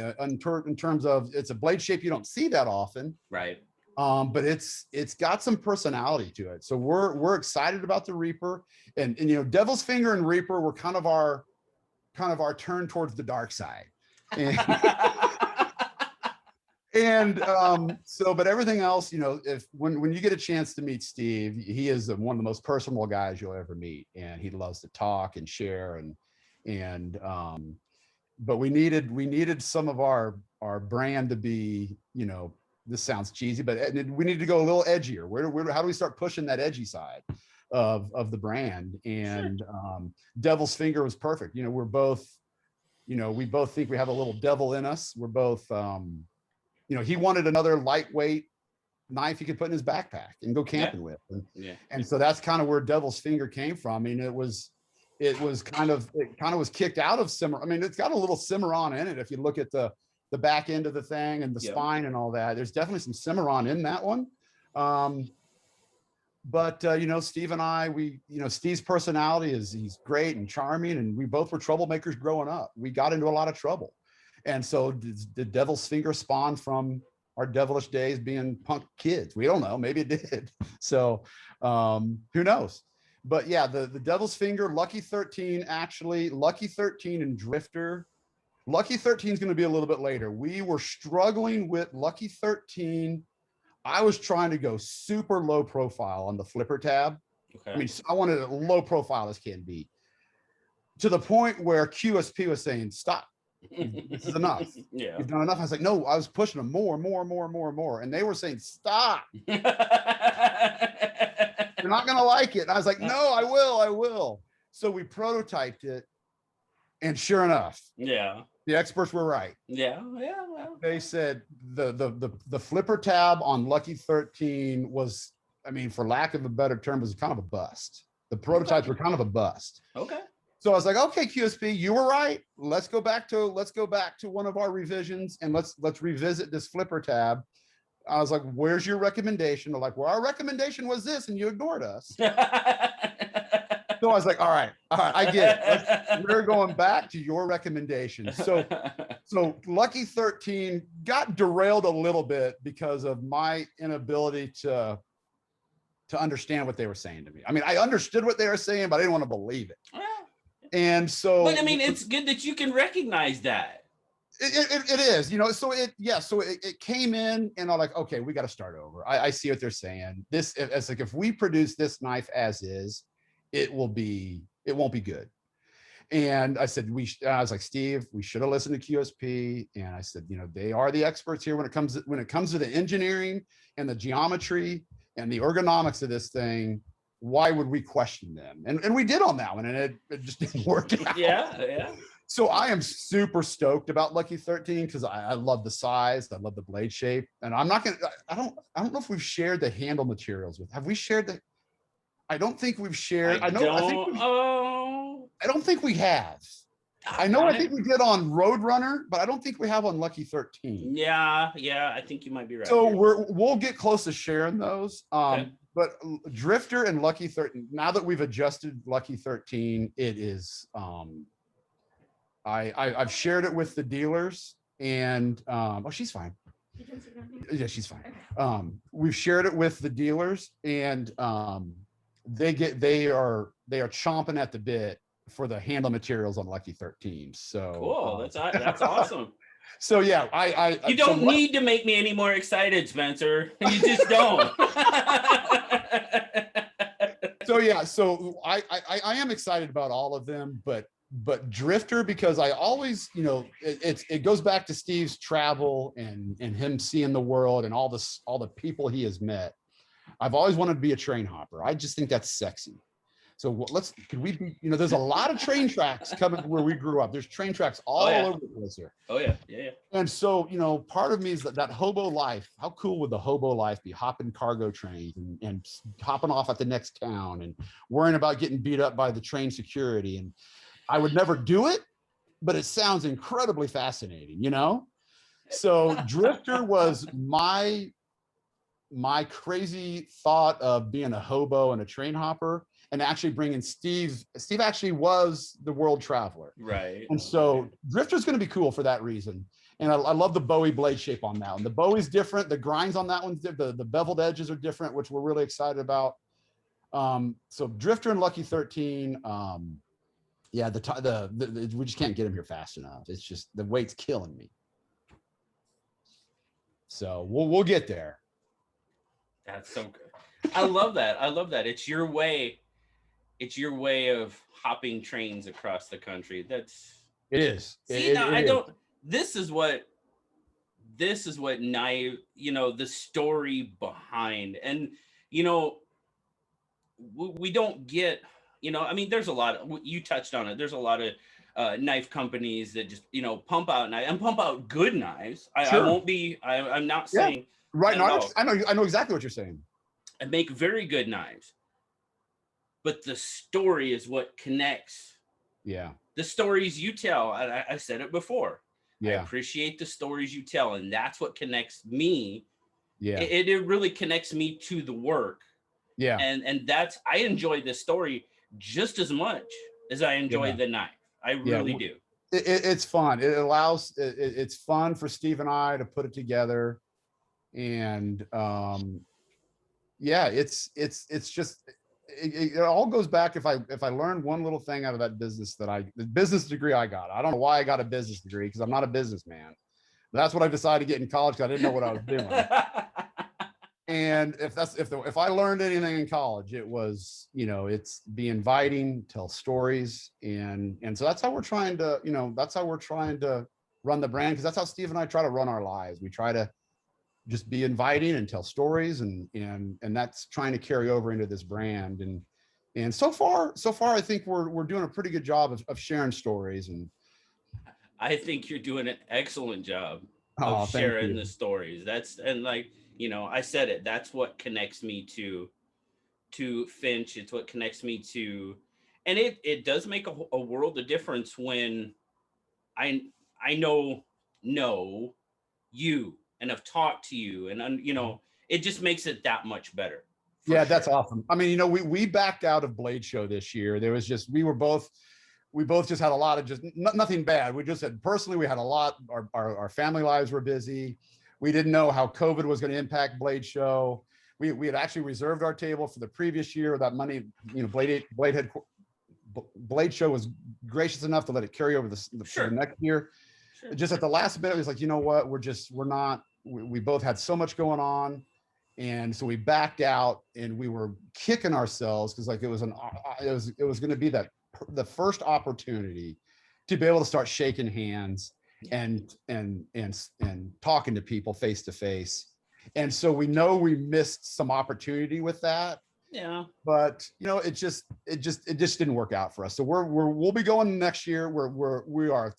in terms of it's a blade shape you don't see that often. Right. But it's got some personality to it. So we're excited about the Reaper, and you know, Devil's Finger and Reaper were kind of our turn towards the dark side. And so, but everything else, you know, if when you get a chance to meet Steve, he is one of the most personal guys you'll ever meet, and he loves to talk and share and but we needed some of our brand to be, you know, this sounds cheesy, but we need to go a little edgier. How do we start pushing that edgy side of the brand? And Devil's Finger was perfect. You know, we're both, you know, we both think we have a little devil in us. We're both, you know, he wanted another lightweight knife he could put in his backpack and go camping with. And so that's kind of where Devil's Finger came from. I mean, it kind of was kicked out of Cimarron. I mean, it's got a little Cimarron in it. If you look at the back end of the thing and the spine and all that, there's definitely some Cimarron in that one. But you know, Steve and I, you know, Steve's personality he's great and charming, and we both were troublemakers growing up. We got into a lot of trouble. And so the Devil's Finger spawned from our devilish days being punk kids. We don't know, maybe it did. So who knows? But yeah, the Devil's Finger, Lucky 13, actually, Lucky 13 and Drifter. Lucky 13 is going to be a little bit later. We were struggling with Lucky 13. I was trying to go super low profile on the flipper tab. Okay. I mean, I wanted a low profile as can be, to the point where QSP was saying, stop. This is enough. You've done enough. I was like, no, I was pushing them more. And they were saying, stop. You're not going to like it. And I was like, no, I will. So we prototyped it. And sure enough, the experts were right. Well. They said the flipper tab on Lucky 13 was, I mean, for lack of a better term, was kind of a bust. The prototypes were kind of a bust. Okay. So I was like, okay, QSP, you were right. Let's go back to one of our revisions and let's revisit this flipper tab. I was like, where's your recommendation? They're like, well, our recommendation was this, and you ignored us. So I was like, all right, I get it. We're going back to your recommendation. So So Lucky 13 got derailed a little bit because of my inability to understand what they were saying to me. I mean, I understood what they were saying, but I didn't want to believe it. Well, And so, but I mean, it's good that you can recognize that. it is, so it came in and I'm like, okay, we got to start over. I see what they're saying. It's like, if we produce this knife as is, it won't be good. And I said, I was like, Steve, we should have listened to QSP. And I said, they are the experts here when it comes to the engineering and the geometry and the ergonomics of this thing. Why would we question them? And we did on that one, and it just didn't work out. Yeah. So I am super stoked about Lucky 13 because I love the size, I love the blade shape, and I don't know if we've shared the handle materials with. Have we shared the? I don't think we've shared. I don't think we have. I think we did on Roadrunner, but I don't think we have on Lucky 13. Yeah, I think you might be right. So we'll get close to sharing those. Okay. But Drifter and Lucky 13, now that we've adjusted Lucky 13, it is I've shared it with the dealers, and she's fine. Yeah, she's fine. Okay. We've shared it with the dealers, and they are chomping at the bit for the handle materials on Lucky 13. So cool. That's awesome. So yeah, you don't need to make me any more excited, Spencer. You just don't. So yeah, so I am excited about all of them, but Drifter, because I always, it goes back to Steve's travel and him seeing the world and all the people he has met. I've always wanted to be a train hopper. I just think that's sexy. So could we be, there's a lot of train tracks coming where we grew up. There's train tracks all over the place here. Oh yeah. And so, part of me is that hobo life. How cool would the hobo life be? Hopping cargo trains and hopping off at the next town and worrying about getting beat up by the train security. And I would never do it, but it sounds incredibly fascinating, So Drifter was my crazy thought of being a hobo and a train hopper, and actually bringing Steve actually was the world traveler. Right. And so Drifter's going to be cool for that reason. And I love the Bowie blade shape on that one. The Bowie's different. The grinds on that one's different. The beveled edges are different, which we're really excited about. So Drifter and Lucky 13, yeah, we just can't get him here fast enough. It's just, the weight's killing me. So we'll get there. That's so good. I love that. It's your way of hopping trains across the country. It is. This is what knife, the story behind, and we don't get, there's a lot of, you touched on it. There's a lot of knife companies that just, pump out knives and pump out good knives. Sure. I'm not saying right now. I know exactly what you're saying. And make very good knives. But the story is what connects. Yeah. The stories you tell. I said it before. Yeah. I appreciate the stories you tell, and that's what connects me. Yeah. It really connects me to the work. Yeah. And that's, I enjoy this story just as much as I enjoy the knife. I really do. It's fun. It's fun for Steve and I to put it together. And it's just, it all goes back. If I learned one little thing out of that business, the business degree I got, I don't know why I got a business degree, because I'm not a businessman. That's what I decided to get in college, because I didn't know what I was doing. And if I learned anything in college, it was, it's be inviting, tell stories. And so that's how we're trying to, run the brand, because that's how Steve and I try to run our lives. We try to just be inviting and tell stories, and that's trying to carry over into this brand. And so far, I think we're doing a pretty good job of sharing stories. And I think you're doing an excellent job of sharing the stories. I said it, that's what connects me to Finch. It's what connects me to, and it does make a world of difference when I know you and have talked to you, and it just makes it that much better. Yeah, sure. That's awesome. I mean, we backed out of Blade Show this year. There was just, we were both, we both just had a lot of just nothing bad. We just had personally, we had a lot, our family lives were busy. We didn't know how COVID was going to impact Blade Show. We had actually reserved our table for the previous year. That money, you know, Blade Show was gracious enough to let it carry over for the next year. Sure. Just at the last minute, it was like, you know what, we both had so much going on. And so we backed out and we were kicking ourselves because like it was going to be the first opportunity to be able to start shaking hands and talking to people face to face. And so we know we missed some opportunity with that. Yeah. But you know, it just didn't work out for us. So we'll be going next year. We are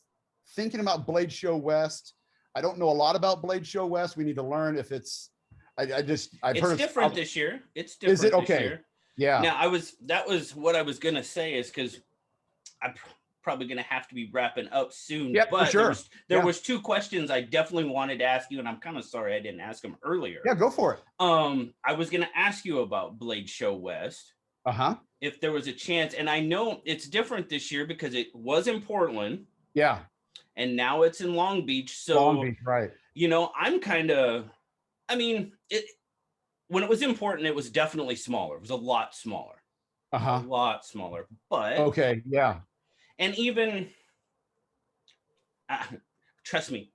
thinking about Blade Show West. I don't know a lot about Blade Show West. We need to learn if it's I've heard it's different this year. It's different. Is it okay? This year. Yeah. Now that was what I was gonna say is because I'm probably gonna have to be wrapping up soon. Yeah, but for sure. There was two questions I definitely wanted to ask you, and I'm kind of sorry I didn't ask them earlier. Yeah, go for it. I was gonna ask you about Blade Show West. If there was a chance, and I know it's different this year because it was in Portland. Yeah. And now it's in Long Beach. So Long Beach, right. You know, when it was in Portland, it was definitely smaller. It was a lot smaller. A lot smaller. But okay, yeah. And even trust me,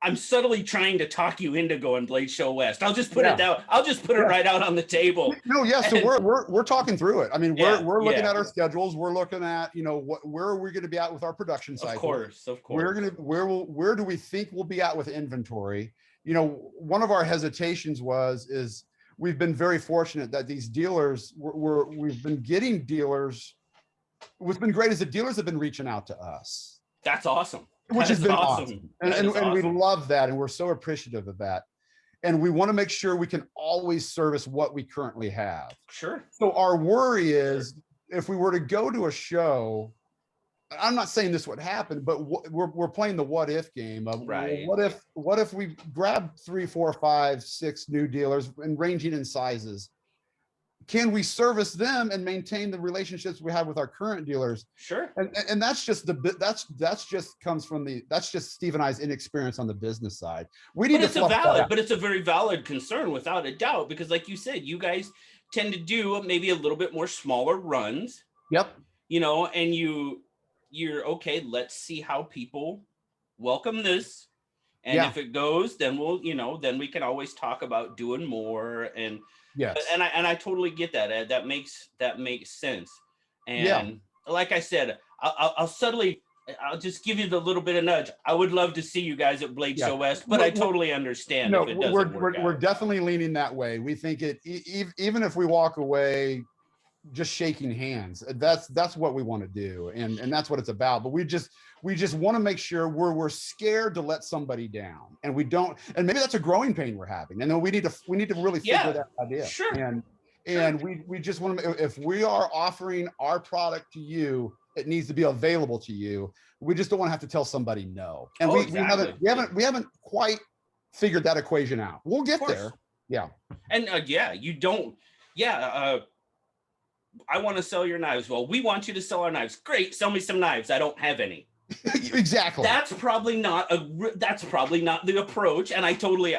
I'm subtly trying to talk you into going Blade Show West. I'll just put it down. I'll just put it right out on the table. No, yeah. So we're talking through it. I mean, we're looking at our schedules. We're looking at, you know, where are we going to be at with our production cycle? Of course. Where do we think we'll be at with inventory? You know, one of our hesitations is we've been very fortunate that these dealers we've been getting dealers. What's been great is the dealers have been reaching out to us. That's awesome. Which has been awesome. And we love that. And we're so appreciative of that. And we want to make sure we can always service what we currently have. Sure. So our worry is if we were to go to a show, I'm not saying this would happen, but we're playing the what if game of what if we grab 3, 4, 5, 6 new dealers and ranging in sizes? Can we service them and maintain the relationships we have with our current dealers? Sure. And that's just Steve and I's inexperience on the business side. We need but it's a very valid concern without a doubt, because like you said, you guys tend to do maybe a little bit more smaller runs. Yep. You know, and you're okay, let's see how people welcome this. And if it goes, then then we can always talk about doing more. And yes, and I totally get that. That makes sense. And like I said, I'll just give you the little bit of nudge. I would love to see you guys at Blade Show West, but I totally understand if it doesn't work out. We're definitely leaning that way. We think even if we walk away just shaking hands, that's what we want to do, and that's what it's about. But we just want to make sure we're scared to let somebody down, and we don't. And maybe that's a growing pain we're having, and then we need to really figure that idea. Sure. And we just want to, if we are offering our product to you, it needs to be available to you. We just don't want to have to tell somebody no. And we haven't quite figured that equation out. We'll get there. Yeah. And you don't. I want to sell your knives. Well, we want you to sell our knives. Great, sell me some knives. I don't have any. Exactly. That's probably not the approach. And I totally.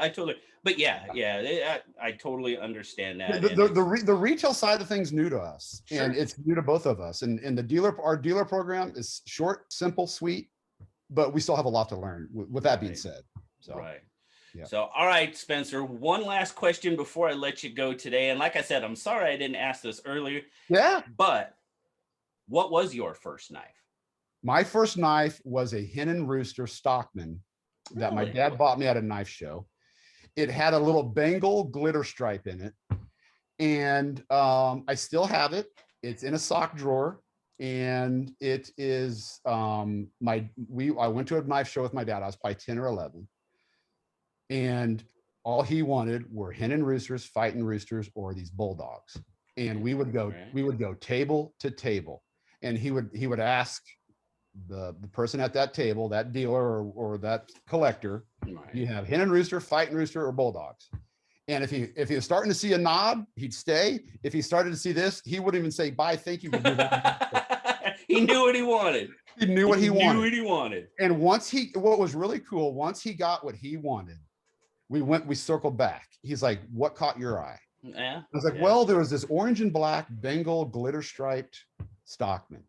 But I totally understand that. The retail side of things new to us, and it's new to both of us. And our dealer program is short, simple, sweet, but we still have a lot to learn. With that being said, Yeah. So, all right, Spencer, one last question before I let you go today. And like I said, I'm sorry I didn't ask this earlier. Yeah. But what was your first knife? My first knife was a Hen and Rooster Stockman that my dad bought me at a knife show. It had a little Bengal glitter stripe in it. And I still have it. It's in a sock drawer. And it is, I went to a knife show with my dad. I was probably 10 or 11. And all he wanted were hen and roosters, fighting roosters, or these bulldogs. And we would go table to table, and he would ask the person at that table, that dealer or that collector, you have hen and rooster, fighting rooster, or bulldogs. And if he was starting to see a nod, he'd stay. If he started to see this, he wouldn't even say bye, thank you. He knew what he wanted. He knew what he Knew wanted. what he wanted. And what was really cool, once he got what he wanted, we circled back. He's like, what caught your eye? Yeah. I was like, well, there was this orange and black Bengal glitter striped Stockman.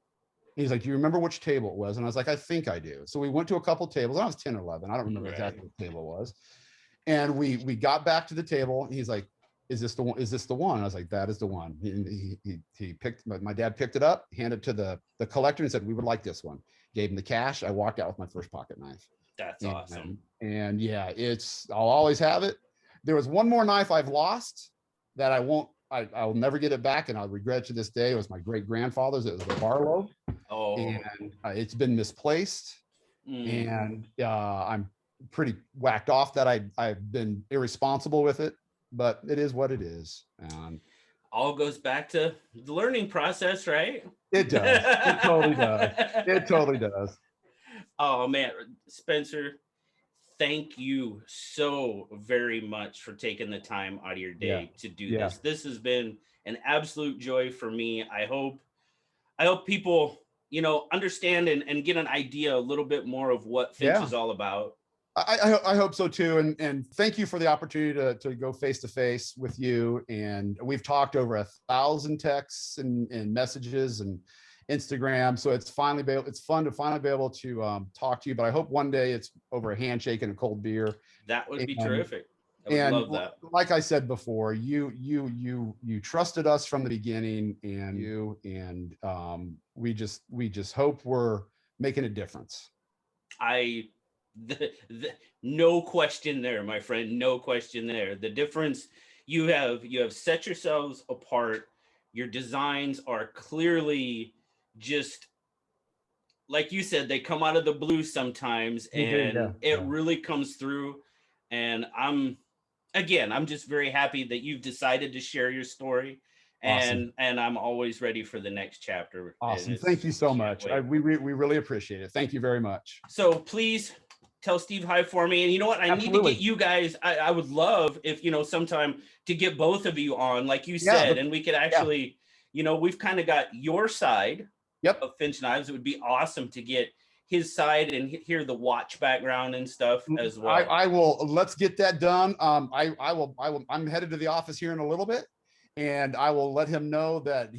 He's like, do you remember which table it was? And I was like, I think I do. So we went to a couple tables. I was 10 or 11. I don't remember exactly what the table was. And we got back to the table. And he's like, is this the one? Is this the one? And I was like, that is the one. He picked, my dad picked it up, handed it to the collector and said, we would like this one. Gave him the cash. I walked out with my first pocket knife. That's awesome. And yeah, I'll always have it. There was one more knife I've lost that I'll never get it back, and I'll regret it to this day. It was my great grandfather's. It was a Barlow. Oh. And it's been misplaced. And I'm pretty whacked off that I've been irresponsible with it, but it is what it is. All goes back to the learning process, right? It does. It totally does. It totally does. Oh man, Spencer, thank you so very much for taking the time out of your day to do this. This has been an absolute joy for me. I hope people, understand and get an idea a little bit more of what Finch is all about. I hope so too. And thank you for the opportunity to go face to face with you. And we've talked over 1,000 texts and messages and Instagram. So it's fun to finally be able to talk to you, but I hope one day it's over a handshake and a cold beer. That would be terrific. I would love that. Like I said before, you trusted us from the beginning, and we just hope we're making a difference. No question there, my friend. No question there. The difference, you have set yourselves apart. Your designs are clearly just, like you said, they come out of the blue sometimes, and it really comes through. And I'm just very happy that you've decided to share your story. Awesome. And I'm always ready for the next chapter. Awesome. Thank you so much. We really appreciate it. Thank you very much. So please tell Steve hi for me. And you know what? I need to get you guys. I would love if, sometime to get both of you on, like you said, and we could actually, we've kind of got your side of Finch Knives. It would be awesome to get his side and hear the watch background and stuff as well. I will. Let's get that done. I will. I'm headed to the office here in a little bit, and I will let him know that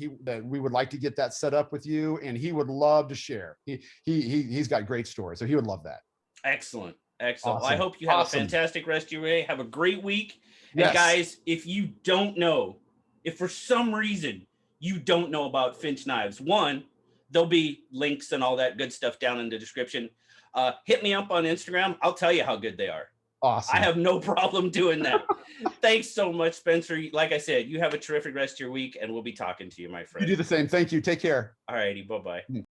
we would like to get that set up with you, and he would love to share. He's got great stories, so he would love that. Excellent. Excellent. Awesome. Well, I hope you have a fantastic rest of your day. Have a great week. And guys, if you don't know, if for some reason you don't know about Finch Knives, one, there'll be links and all that good stuff down in the description. Hit me up on Instagram. I'll tell you how good they are. Awesome. I have no problem doing that. Thanks so much, Spencer. Like I said, you have a terrific rest of your week, and we'll be talking to you, my friend. You do the same. Thank you. Take care. All righty. Bye-bye.